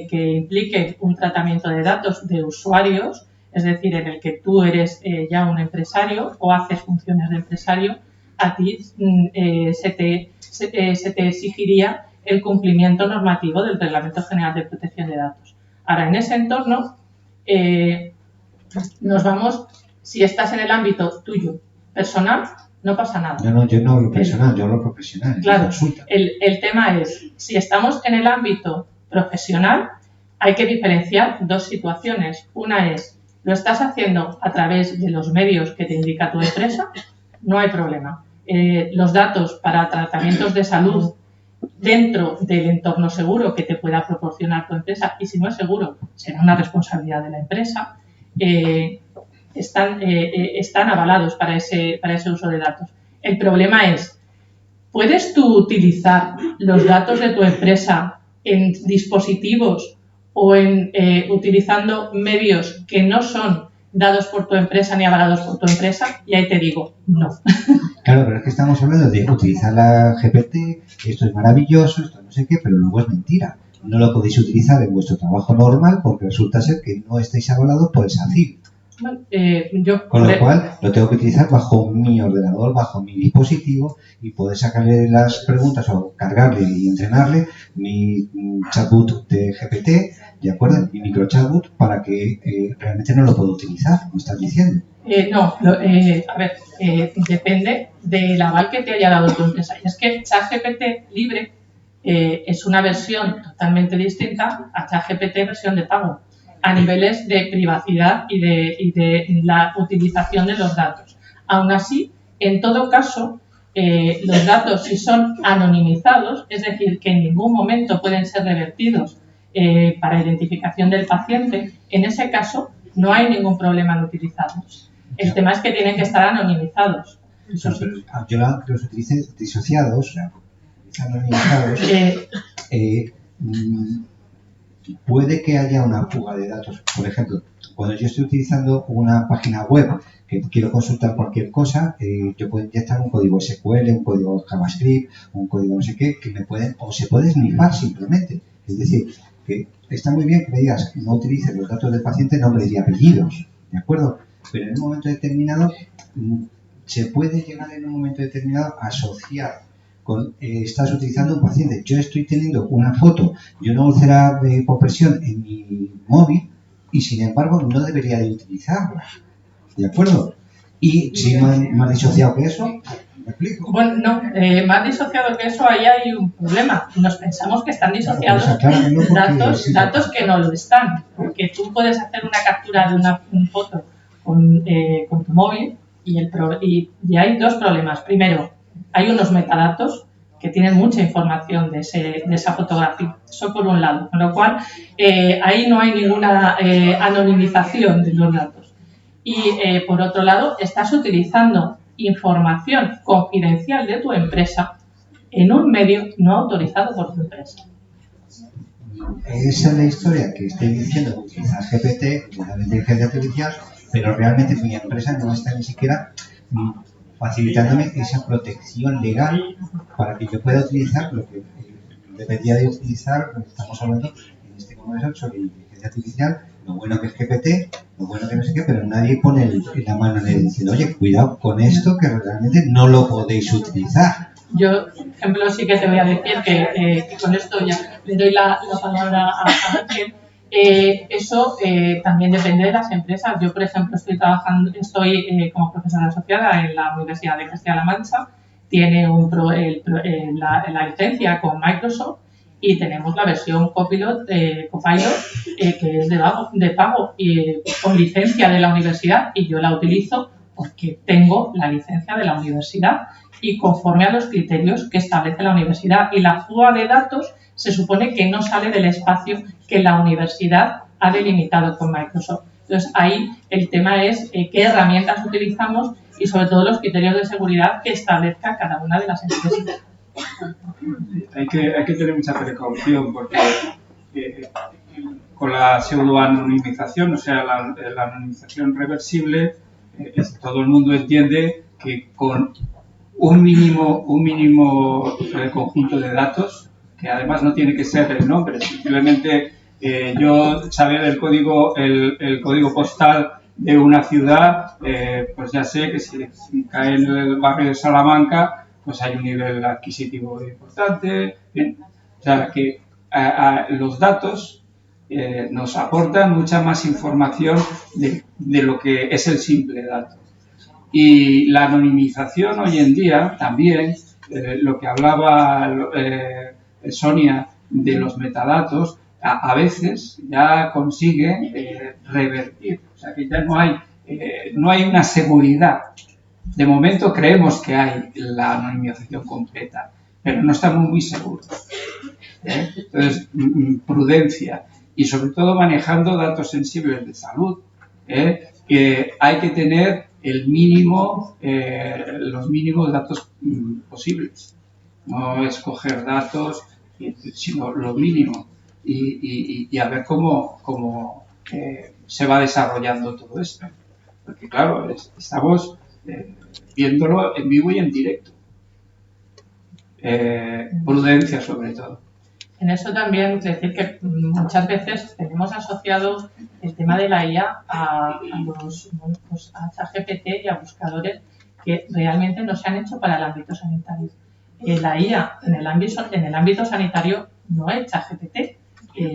que implique un tratamiento de datos de usuarios, es decir, en el que tú eres ya un empresario o haces funciones de empresario, a ti se te exigiría el cumplimiento normativo del Reglamento General de Protección de Datos. Ahora, en ese entorno, nos vamos, si estás en el ámbito tuyo personal, no pasa nada. No, yo no hablo personal, yo hablo profesional. Claro, el tema es, si estamos en el ámbito profesional, hay que diferenciar dos situaciones. Una es, lo estás haciendo a través de los medios que te indica tu empresa, no hay problema. Los datos para tratamientos de salud dentro del entorno seguro que te pueda proporcionar tu empresa, y si no es seguro, será una responsabilidad de la empresa, están avalados para ese uso de datos. El problema es, ¿puedes tú utilizar los datos de tu empresa en dispositivos o utilizando medios que no son dados por tu empresa ni avalados por tu empresa? Y ahí te digo, no. Claro, pero es que estamos hablando de utilizar la GPT, esto es maravilloso, esto no sé qué, pero luego es mentira. No lo podéis utilizar en vuestro trabajo normal porque resulta ser que no estáis avalados por el SACIR. Bueno, con lo cual lo tengo que utilizar bajo mi ordenador, bajo mi dispositivo, y poder sacarle las preguntas o cargarle y entrenarle mi chatbot de GPT, ¿de acuerdo? Mi micro chatbot, para que realmente no lo puedo utilizar, ¿me estás diciendo? Depende del aval que te haya dado tu empresa. Y es que ChatGPT libre es una versión totalmente distinta a ChatGPT versión de pago, a niveles de privacidad y de la utilización de los datos. Aún así, en todo caso, los datos, si son anonimizados, es decir, que en ningún momento pueden ser revertidos para identificación del paciente, en ese caso no hay ningún problema en utilizarlos. El tema es que tienen que estar anonimizados. Eso sí. Yo que los utilice disociados, o sea, anonimizados, puede que haya una fuga de datos. Por ejemplo, cuando yo estoy utilizando una página web que quiero consultar cualquier cosa, yo puedo inyectar un código SQL, un código JavaScript, un código no sé qué, que me pueden, o se puede snifar simplemente. Es decir, que está muy bien que me digas que no utilices los datos del paciente, nombres y apellidos, ¿de acuerdo? Pero en un momento determinado se puede llegar en un momento determinado a asociar con estás utilizando un paciente. Yo estoy teniendo una foto de una úlcera por presión en mi móvil y sin embargo no debería de utilizarla, ¿de acuerdo? Y si más disociado que eso, ¿me explico? Bueno, no, más disociado que eso, ahí hay un problema. Nos pensamos que están disociados datos que no lo están, porque tú puedes hacer una captura de una foto con tu móvil y hay dos problemas. Primero, hay unos metadatos que tienen mucha información de esa fotografía. Eso por un lado. Con lo cual, ahí no hay ninguna anonimización de los datos. Y por otro lado, estás utilizando información confidencial de tu empresa en un medio no autorizado por tu empresa. Esa es la historia que estoy diciendo, utilizar GPT, la inteligencia artificial, pero realmente mi empresa no está ni siquiera facilitándome esa protección legal para que yo pueda utilizar lo que debería de utilizar. Estamos hablando en este congreso sobre inteligencia artificial, lo bueno que es GPT, lo bueno que no sé qué, pero nadie pone la mano en él diciendo, oye, cuidado con esto que realmente no lo podéis utilizar. Yo, por ejemplo, sí que te voy a decir que con esto ya le doy la palabra a Ángel. Eso también depende de las empresas. Yo, por ejemplo, estoy como profesora asociada en la Universidad de Castilla-La Mancha. Tiene la licencia con Microsoft y tenemos la versión Copilot que es de pago y con licencia de la universidad, y yo la utilizo porque tengo la licencia de la universidad y conforme a los criterios que establece la universidad. Y la fuga de datos se supone que no sale del espacio que la universidad ha delimitado con Microsoft. Entonces, ahí el tema es qué herramientas utilizamos y sobre todo los criterios de seguridad que establezca cada una de las empresas. Hay que tener mucha precaución porque con la pseudoanonimización, o sea, la anonimización reversible, todo el mundo entiende que con un mínimo conjunto de datos, que además no tiene que ser el nombre, simplemente Yo saber el código postal de una ciudad, pues ya sé que si cae en el barrio de Salamanca, pues hay un nivel adquisitivo importante. Bien. O sea que los datos nos aportan mucha más información de lo que es el simple dato. Y la anonimización hoy en día también, lo que hablaba Sonia de los metadatos, a veces ya consigue revertir. O sea que ya no hay una seguridad. De momento creemos que hay la anonimización completa, pero no estamos muy seguros. Entonces, prudencia y sobre todo manejando datos sensibles de salud, que hay que tener los mínimos datos posibles. No escoger datos, sino lo mínimo y a ver cómo se va desarrollando todo esto. Porque claro, estamos viéndolo en vivo y en directo. Prudencia sobre todo. En eso también decir que muchas veces tenemos asociado el tema de la IA a ChatGPT y a buscadores que realmente no se han hecho para el ámbito sanitario. La IA en el ámbito sanitario no es ChatGPT,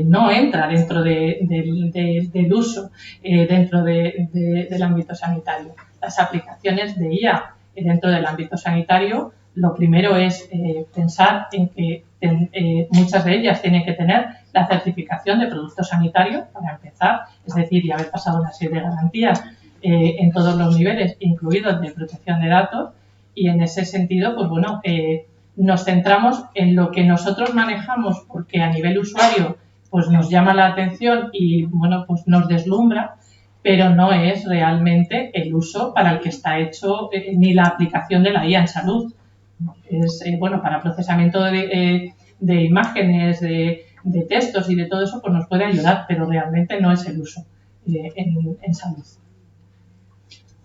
no entra dentro del uso dentro del ámbito sanitario. Las aplicaciones de IA dentro del ámbito sanitario, lo primero es pensar en que muchas de ellas tienen que tener la certificación de producto sanitario para empezar, es decir, y haber pasado una serie de garantías en todos los niveles, incluido el de protección de datos, y en ese sentido, pues bueno, nos centramos en lo que nosotros manejamos porque a nivel usuario pues nos llama la atención y bueno, pues nos deslumbra, pero no es realmente el uso para el que está hecho ni la aplicación de la IA en salud. Es bueno, para procesamiento de imágenes, de textos y de todo eso, pues nos puede ayudar, pero realmente no es el uso en salud.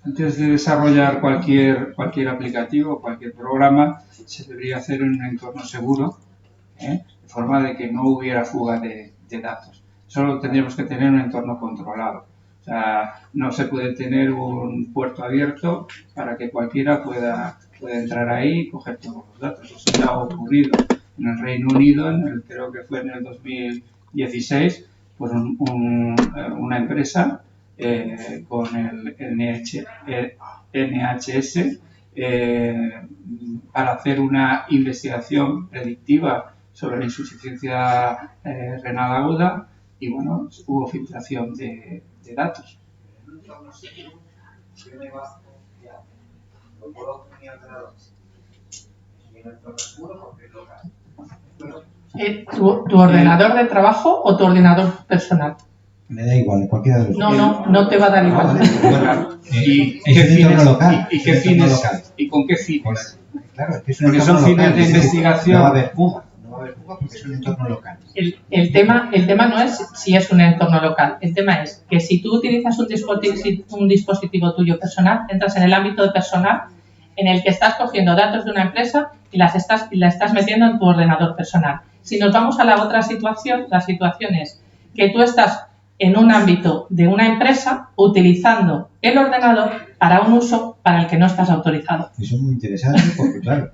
Antes de desarrollar cualquier aplicativo, cualquier programa, se debería hacer en un entorno seguro, de forma de que no hubiera fuga de datos. Solo tendríamos que tener un entorno controlado. O sea, no se puede tener un puerto abierto para que cualquiera pueda entrar ahí y coger todos los datos. Eso ya ha ocurrido en el Reino Unido, creo que fue en el 2016, pues una empresa con el NHS para hacer una investigación predictiva sobre la insuficiencia renal aguda y bueno, hubo filtración de datos. ¿Tu ordenador de trabajo o tu ordenador personal? Me da igual, cualquiera de los dos. No te va a dar igual. ¿Y qué fines? ¿Y con qué fines? Claro, es que es porque son fines de investigación. No va a haber fuga porque es un entorno local. El tema no es si es un entorno local. El tema es que si tú utilizas un dispositivo tuyo personal, entras en el ámbito de personal en el que estás cogiendo datos de una empresa y la estás metiendo en tu ordenador personal. Si nos vamos a la otra situación, la situación es que tú estás en un ámbito de una empresa utilizando el ordenador para un uso para el que no estás autorizado. Eso es muy interesante porque, claro,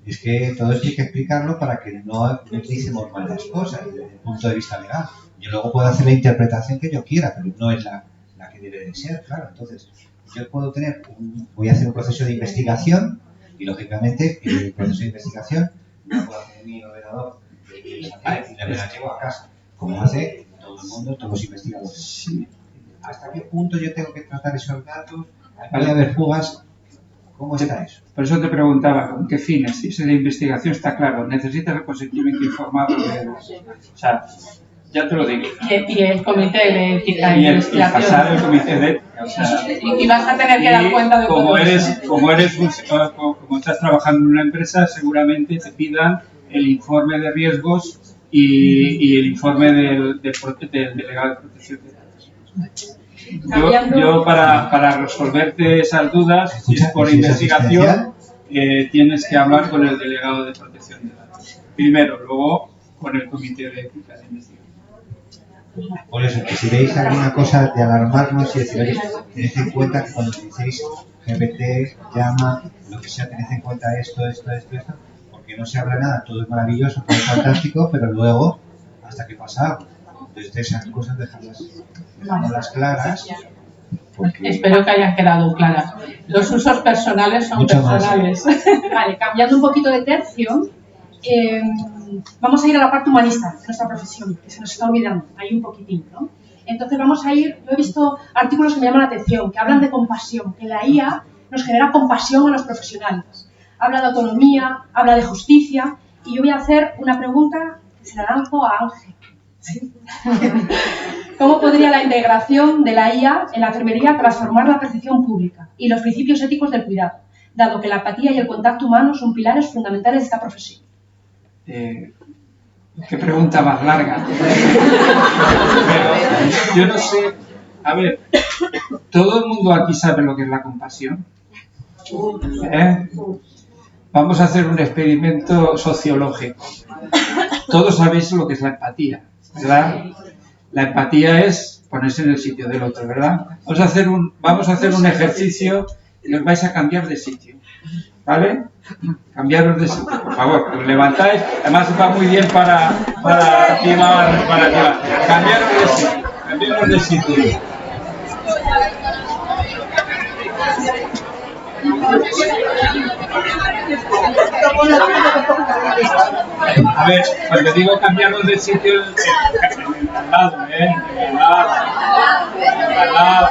es que todo esto hay que explicarlo para que no utilicemos mal las cosas desde el punto de vista legal. Yo luego puedo hacer la interpretación que yo quiera, pero no es la que debe de ser, claro. Entonces, yo voy a hacer un proceso de investigación y, lógicamente, el proceso de investigación no puedo hacer mi ordenador y me la llevo a casa, como hace todo el mundo, todos los investigadores. Sí. ¿Hasta qué punto yo tengo que tratar esos datos? ¿Puede haber fugas? ¿Cómo está eso? Por eso te preguntaba, ¿con qué fines? Si es de investigación, está claro, necesitas el consentimiento informado de los... O sea, ya te lo digo. Y el comité de ética y pasar el comité de ética. O sea, y vas a tener que dar cuenta de todo eso. Como estás trabajando en una empresa, seguramente te pidan el informe de riesgos y el informe del delegado de protección de datos. Yo para resolverte esas dudas, si es por investigación, tienes que hablar con el delegado de protección de datos. Primero, luego con el comité de ética de investigación. Por eso, que si veis alguna cosa de alarmarnos y decir, oye, tened en cuenta que cuando utilicéis GPT, llama, lo que sea, tened en cuenta esto, porque no se habla nada, todo es maravilloso, todo es fantástico, pero luego, hasta que pasa algo. Entonces, esas cosas dejarlas claras. Porque... Espero que hayan quedado claras. Los usos personales son Mucho personales. Vale, cambiando un poquito de tercio, vamos a ir a la parte humanista de nuestra profesión, que se nos está olvidando, ahí un poquitín, ¿no? Entonces vamos a ir, yo he visto artículos que me llaman la atención, que hablan de compasión, que la IA nos genera compasión a los profesionales. Habla de autonomía, habla de justicia, y yo voy a hacer una pregunta que se la lanzo a Ángel. ¿Sí? ¿Cómo podría la integración de la IA en la enfermería transformar la percepción pública y los principios éticos del cuidado, dado que la empatía y el contacto humano son pilares fundamentales de esta profesión? Qué pregunta más larga. Pero yo no sé. A ver, ¿todo el mundo aquí sabe lo que es la compasión? Vamos a hacer un experimento sociológico. Todos sabéis lo que es la empatía, ¿verdad? La empatía es ponerse en el sitio del otro, ¿verdad? Vamos a hacer un ejercicio y os vais a cambiar de sitio, ¿vale? Cambiaros de sitio, por favor, os levantáis. Además va muy bien para activar, cambiaros de sitio. A ver, cuando digo cambiarnos de sitio, al lado, al lado.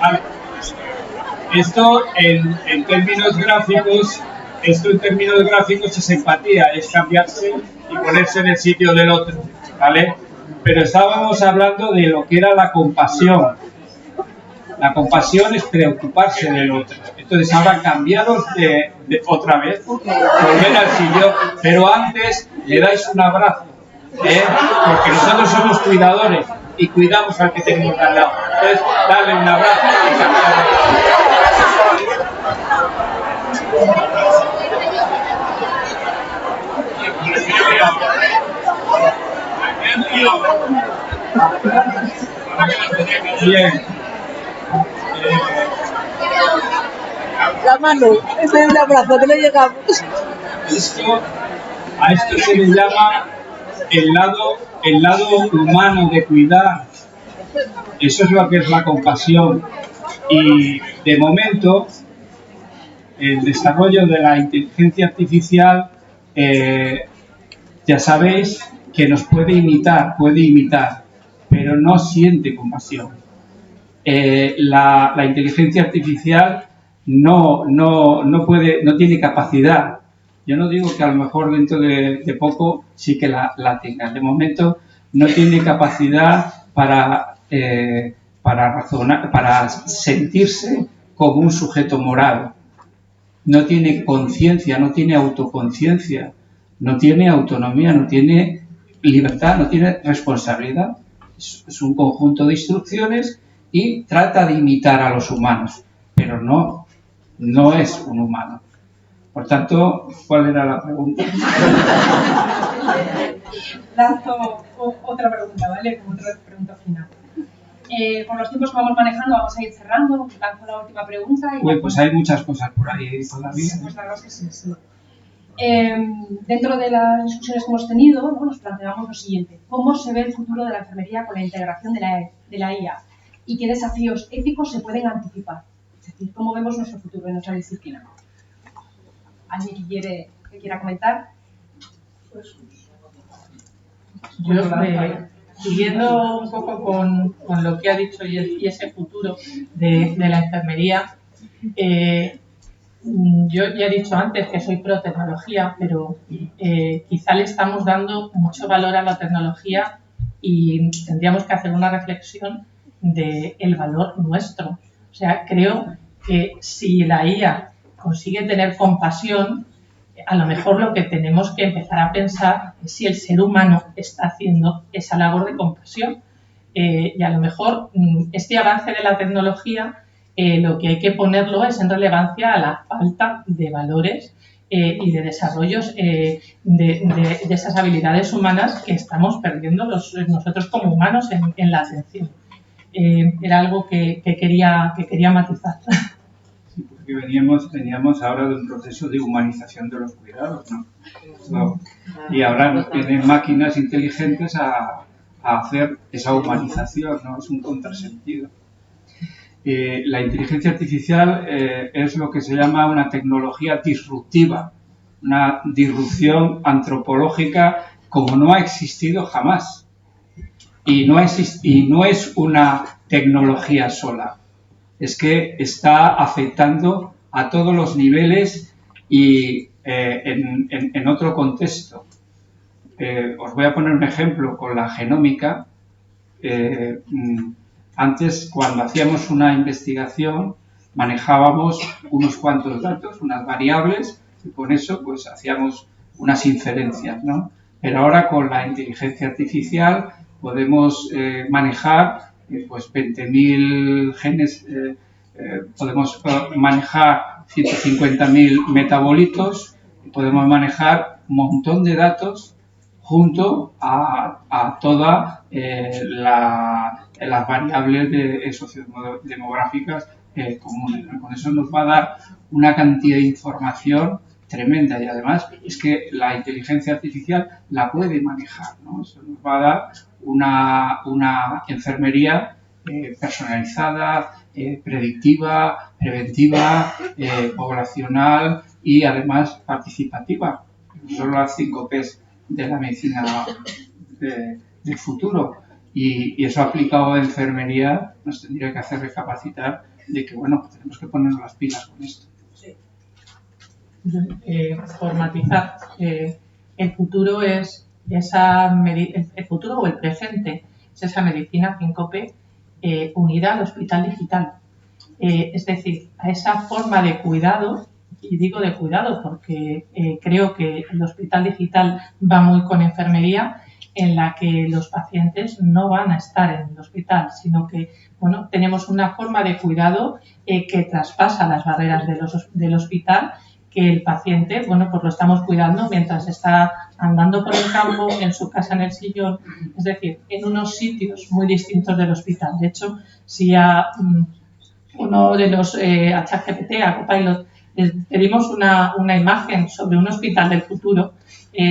Vale. Esto en términos gráficos es empatía, es cambiarse y ponerse en el sitio del otro, ¿vale? Pero estábamos hablando de lo que era la compasión. La compasión es preocuparse del otro. Entonces ahora cambiaros de otra vez, volver al sitio, pero antes le dais un abrazo, porque nosotros somos cuidadores y cuidamos al que tenemos al lado. Entonces, darle un abrazo y cambiar. Bien. La mano, ese es un abrazo, que le llegamos. A esto se le llama el lado humano de cuidar. Eso es lo que es la compasión. Y de momento, el desarrollo de la inteligencia artificial, ya sabéis que nos puede imitar, pero no siente compasión. La inteligencia artificial no tiene capacidad. Yo no digo que a lo mejor dentro de poco sí que la tenga. De momento no tiene capacidad para razonar, para sentirse como un sujeto moral. No tiene conciencia, no tiene autoconciencia, no tiene autonomía, no tiene libertad, no tiene responsabilidad. Es un conjunto de instrucciones y trata de imitar a los humanos, pero no es un humano. Por tanto, ¿cuál era la pregunta? Lanzo otra pregunta, ¿vale? Como otra pregunta final. Por los tiempos que vamos manejando, vamos a ir cerrando. Lanzo la última pregunta. Pues hay muchas cosas por ahí todavía. Pues la verdad es que sí. Dentro de las discusiones que hemos tenido, ¿no? Nos planteamos lo siguiente: ¿cómo se ve el futuro de la enfermería con la integración de la IA? ¿Y qué desafíos éticos se pueden anticipar? Es decir, ¿cómo vemos nuestro futuro en nuestra disciplina? ¿Alguien que quiera comentar? Yo, siguiendo un poco con lo que ha dicho y ese futuro de la enfermería, yo ya he dicho antes que soy pro tecnología, pero quizá le estamos dando mucho valor a la tecnología y tendríamos que hacer una reflexión del valor nuestro. O sea, creo que si la IA consigue tener compasión, a lo mejor lo que tenemos que empezar a pensar es si el ser humano está haciendo esa labor de compasión. Y a lo mejor este avance de la tecnología lo que hay que ponerlo es en relevancia a la falta de valores y de desarrollos de esas habilidades humanas que estamos perdiendo nosotros como humanos en la atención. Era algo que quería matizar. Sí, porque veníamos ahora de un proceso de humanización de los cuidados, ¿no? Y ahora nos vienen máquinas inteligentes a hacer esa humanización, ¿no? Es un contrasentido. La inteligencia artificial es lo que se llama una tecnología disruptiva, una disrupción antropológica como no ha existido jamás. Y no es una tecnología sola, es que está afectando a todos los niveles y en otro contexto. Os voy a poner un ejemplo con la genómica. Antes, cuando hacíamos una investigación, manejábamos unos cuantos datos, unas variables, y con eso pues hacíamos unas inferencias, ¿no? Pero ahora con la inteligencia artificial podemos manejar pues 20.000 genes, podemos manejar 150.000 metabolitos, podemos manejar un montón de datos junto a todas las variables sociodemográficas comunes, ¿no? Con eso nos va a dar una cantidad de información tremenda y además es que la inteligencia artificial la puede manejar, ¿no? Eso nos va a dar una enfermería personalizada, predictiva, preventiva, poblacional y además participativa. Son las 5 P's de la medicina del futuro. Y eso aplicado a enfermería nos tendría que hacer recapacitar de que, bueno, tenemos que ponernos las pilas con esto. Por matizar, el futuro es el futuro o el presente es esa medicina 5P unida al hospital digital. Es decir, a esa forma de cuidado, y digo de cuidado porque creo que el hospital digital va muy con enfermería, en la que los pacientes no van a estar en el hospital, sino que bueno, tenemos una forma de cuidado que traspasa las barreras del hospital, que el paciente, bueno, pues lo estamos cuidando mientras está andando por el campo, en su casa, en el sillón, es decir, en unos sitios muy distintos del hospital. De hecho, si a uno de los a ChatGPT, a Copilot, les pedimos una imagen sobre un hospital del futuro,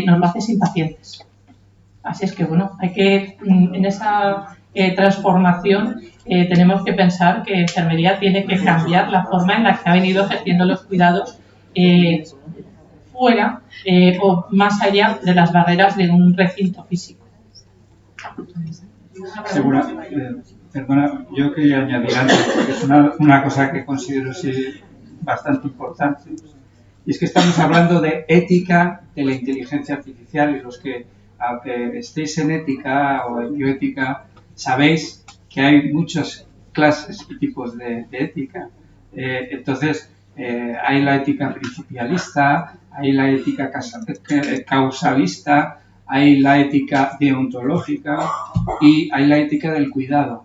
nos lo hace sin pacientes. Así es que, bueno, hay que, en esa transformación, tenemos que pensar que enfermería tiene que cambiar la forma en la que ha venido ejerciendo los cuidados fuera o más allá de las barreras de un recinto físico. Perdona, yo quería añadir antes, porque es una cosa que considero sí, bastante importante, y es que estamos hablando de ética de la inteligencia artificial y los que estéis en ética o en bioética sabéis que hay muchas clases y tipos de ética. Entonces, hay la ética principialista, hay la ética causalista, hay la ética deontológica y hay la ética del cuidado,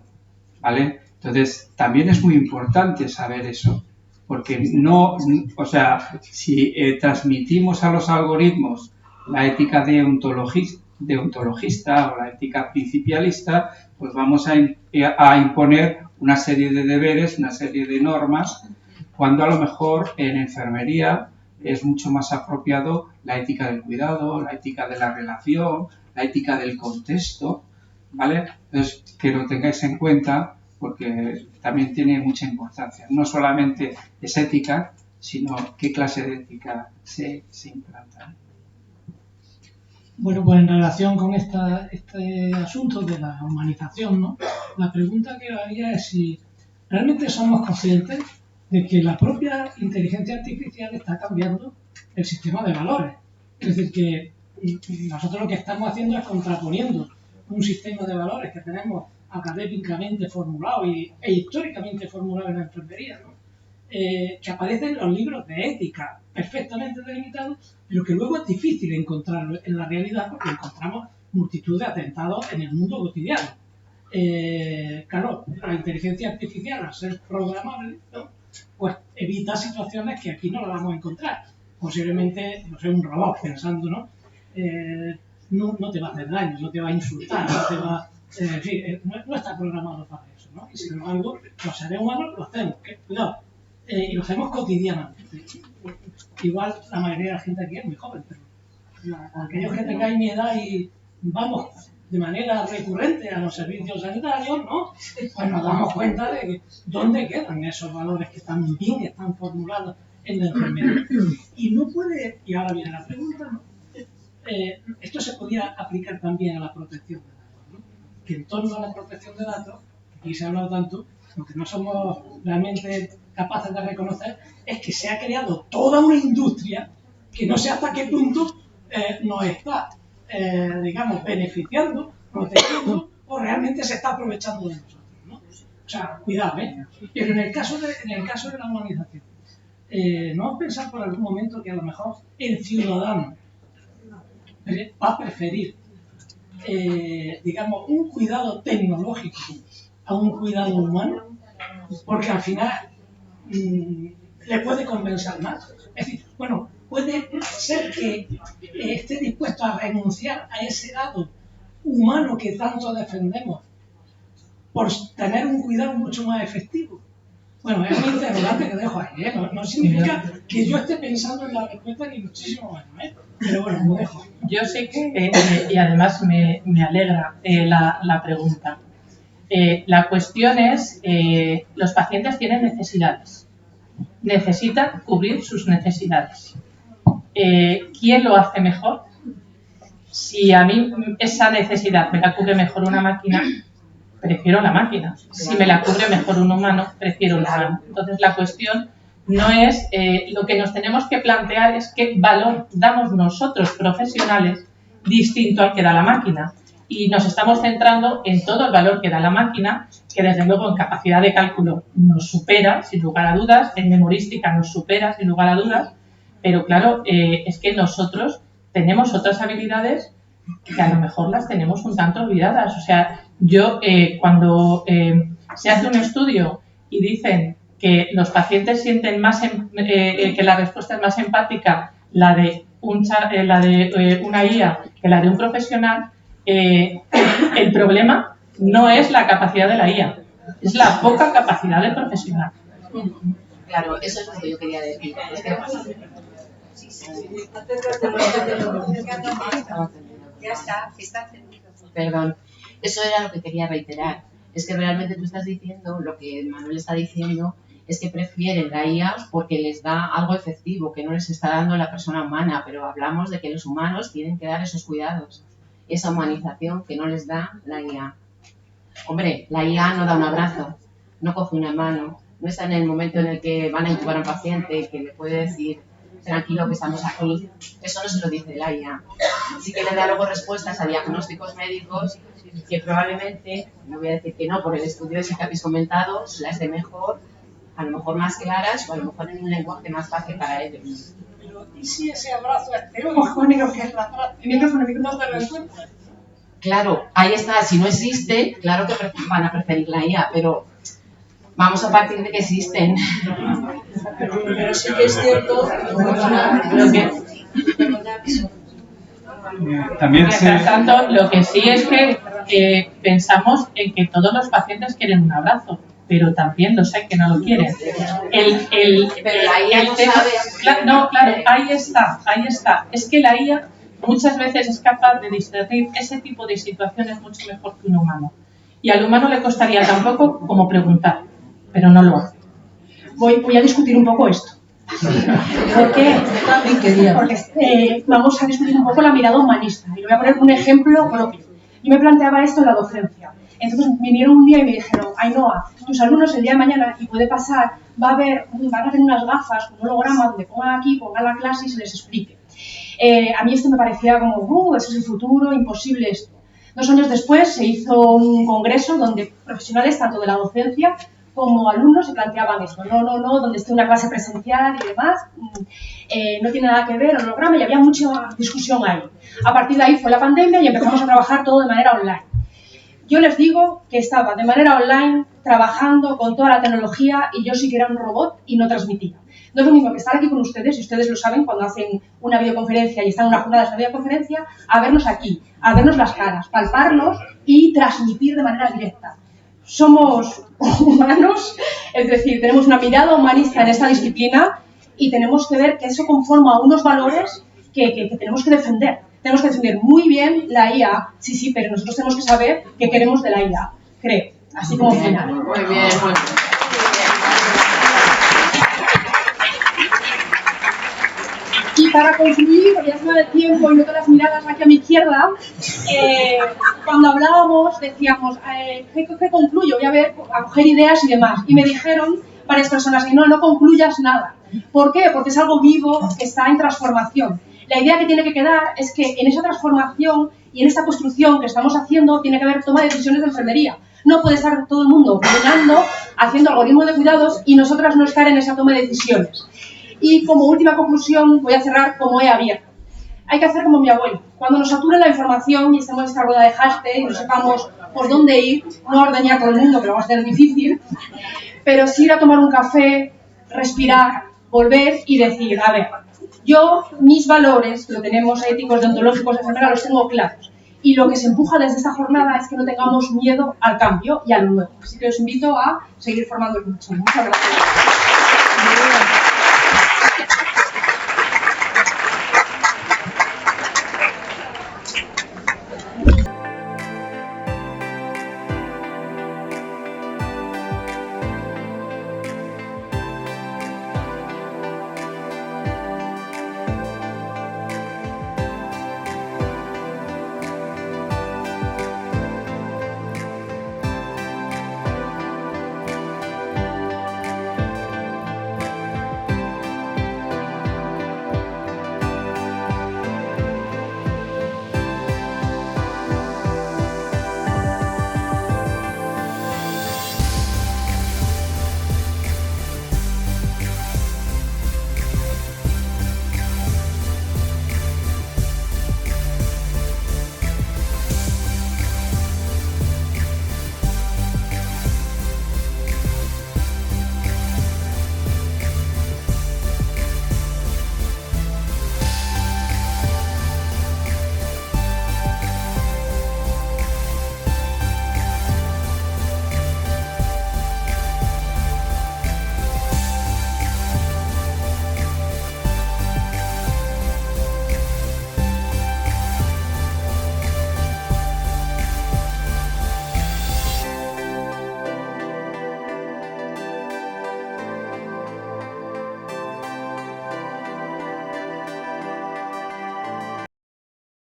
¿vale? Entonces, también es muy importante saber eso, porque no, o sea, si transmitimos a los algoritmos la ética deontologista o la ética principialista, pues vamos a imponer una serie de deberes, una serie de normas, cuando a lo mejor en enfermería es mucho más apropiado la ética del cuidado, la ética de la relación, la ética del contexto, ¿vale? Entonces, que lo tengáis en cuenta porque también tiene mucha importancia. No solamente es ética, sino qué clase de ética se implanta. Bueno, pues en relación con este asunto de la humanización, ¿no? La pregunta que haría es si realmente somos conscientes de que la propia inteligencia artificial está cambiando el sistema de valores. Es decir, que nosotros lo que estamos haciendo es contraponiendo un sistema de valores que tenemos académicamente formulado e históricamente formulado en la enfermería, ¿no? Que aparecen en los libros de ética perfectamente delimitados, pero que luego es difícil encontrarlo en la realidad porque encontramos multitud de atentados en el mundo cotidiano. Claro, la inteligencia artificial, al ser programable, ¿no? Pues evita situaciones que aquí no las vamos a encontrar. posiblemente, no sé, un robot pensando, ¿no? No te va a hacer daño, no te va a insultar, no te va... en fin, no está programado para eso, ¿no? Y sin embargo, los seres humanos lo hacemos, cuidado, y lo hacemos cotidianamente. Igual la mayoría de la gente aquí es muy joven, pero aquellos que tengáis mi edad y vamos de manera recurrente a los servicios sanitarios, ¿no? Pues nos damos cuenta de que dónde quedan esos valores que están bien, están formulados en la enfermedad. Y no puede, y ahora viene la pregunta, ¿no? Esto se podría aplicar también a la protección de datos, ¿no? Que en torno a la protección de datos, aquí se ha hablado tanto, lo que no somos realmente capaces de reconocer es que se ha creado toda una industria que no sé hasta qué punto nos está, digamos, beneficiando, protegiendo o realmente se está aprovechando de nosotros, ¿no? O sea, cuidado, ¿eh? Pero en el caso de la humanización, ¿no pensar por algún momento que a lo mejor el ciudadano va a preferir, digamos, un cuidado tecnológico a un cuidado humano? Porque al final le puede compensar más. Es decir, bueno, puede ser que esté dispuesto a renunciar a ese lado humano que tanto defendemos por tener un cuidado mucho más efectivo. Bueno, es un interrogante que dejo ahí, ¿eh? No significa que yo esté pensando en la respuesta ni muchísimo menos, ¿eh? Pero bueno, lo dejo. Yo sé que, y además me alegra la pregunta. La cuestión es, los pacientes tienen necesidades, necesitan cubrir sus necesidades. ¿Quién lo hace mejor? Si a mí esa necesidad me la cubre mejor una máquina, prefiero la máquina. Si me la cubre mejor un humano, prefiero un humano. Entonces la cuestión no es, lo que nos tenemos que plantear es qué valor damos nosotros profesionales distinto al que da la máquina. Y nos estamos centrando en todo el valor que da la máquina, que desde luego en capacidad de cálculo nos supera, sin lugar a dudas, en memorística nos supera, sin lugar a dudas, pero claro, es que nosotros tenemos otras habilidades que a lo mejor las tenemos un tanto olvidadas. O sea, yo cuando se hace un estudio y dicen que los pacientes sienten más, que la respuesta es más empática la de una IA que la de un profesional, el problema no es la capacidad de la IA, es la poca capacidad del profesional. Claro, eso es lo que yo quería decir. Es que... Ya está. Perdón, eso era lo que quería reiterar. Es que realmente tú estás diciendo, lo que Manuel está diciendo, es que prefieren la IA porque les da algo efectivo, que no les está dando la persona humana, pero hablamos de que los humanos tienen que dar esos cuidados, esa humanización que no les da la IA. Hombre, la IA no da un abrazo, no coge una mano, no está en el momento en el que van a intubar a un paciente que le puede decir tranquilo que estamos aquí. Eso no se lo dice la IA. Sí que le da luego respuestas a diagnósticos médicos que probablemente, no voy a decir que no, por el estudio ese que habéis comentado, las de mejor, a lo mejor más claras o a lo mejor en un lenguaje más fácil para ellos. Pero ¿y si ese abrazo es telemofónico que es la práctica no te resuelve? Claro, ahí está. Si no existe, claro que van a preferir la IA, pero vamos a partir de que existen. Pero sí que es cierto también Mientras tanto, lo que sí es que pensamos en que todos los pacientes quieren un abrazo, pero también los hay que no lo quieren. Pero la IA no sabe. No, claro, ahí está. Es que la IA muchas veces es capaz de discernir ese tipo de situaciones mucho mejor que un humano. Y al humano le costaría tan poco como preguntar, pero no lo hace. Voy a discutir un poco esto. ¿Por qué? Porque vamos a discutir un poco la mirada humanista. Y le voy a poner un ejemplo propio. Yo me planteaba esto en la docencia. Entonces vinieron un día y me dijeron, Ainhoa, tus alumnos el día de mañana, y puede pasar, van a tener unas gafas con un holograma donde pongan aquí, pongan la clase y se les explique. A mí esto me parecía como, eso es el futuro, imposible esto. 2 años después se hizo un congreso donde profesionales tanto de la docencia como alumnos se planteaban esto. No, donde esté una clase presencial y demás, no tiene nada que ver el holograma, y había mucha discusión ahí. A partir de ahí fue la pandemia y empezamos a trabajar todo de manera online. Yo les digo que estaba de manera online trabajando con toda la tecnología y yo sí que era un robot y no transmitía. No es lo mismo que estar aquí con ustedes, y ustedes lo saben cuando hacen una videoconferencia y están en una jornada de videoconferencia, a vernos aquí, a vernos las caras, palparnos y transmitir de manera directa. Somos humanos, es decir, tenemos una mirada humanista en esta disciplina y tenemos que ver que eso conforma unos valores que tenemos que defender. Tenemos que defender muy bien la IA, sí, pero nosotros tenemos que saber qué queremos de la IA, creo, así como final. Muy bien, muy bien. Y para concluir, porque ya se me da el tiempo y noto las miradas aquí a mi izquierda, cuando hablábamos decíamos, ¿qué concluyo? Voy a coger ideas y demás. Y me dijeron varias personas que no concluyas nada. ¿Por qué? Porque es algo vivo que está en transformación. La idea que tiene que quedar es que en esa transformación y en esta construcción que estamos haciendo tiene que haber toma de decisiones de enfermería. No puede estar todo el mundo opinando, haciendo algoritmos de cuidados y nosotras no estar en esa toma de decisiones. Y como última conclusión, voy a cerrar como he abierto. Hay que hacer como mi abuelo. Cuando nos sature la información y estemos en esta rueda de hashtag y no sepamos por dónde ir, no ordeñar a todo el mundo, que lo va a ser difícil, pero sí ir a tomar un café, respirar, volver y decir, a ver, yo, mis valores, que lo tenemos éticos, deontológicos, de enfermera, los tengo claros. Y lo que se empuja desde esta jornada es que no tengamos miedo al cambio y a lo nuevo. Así que os invito a seguir formándoos mucho. Muchas gracias.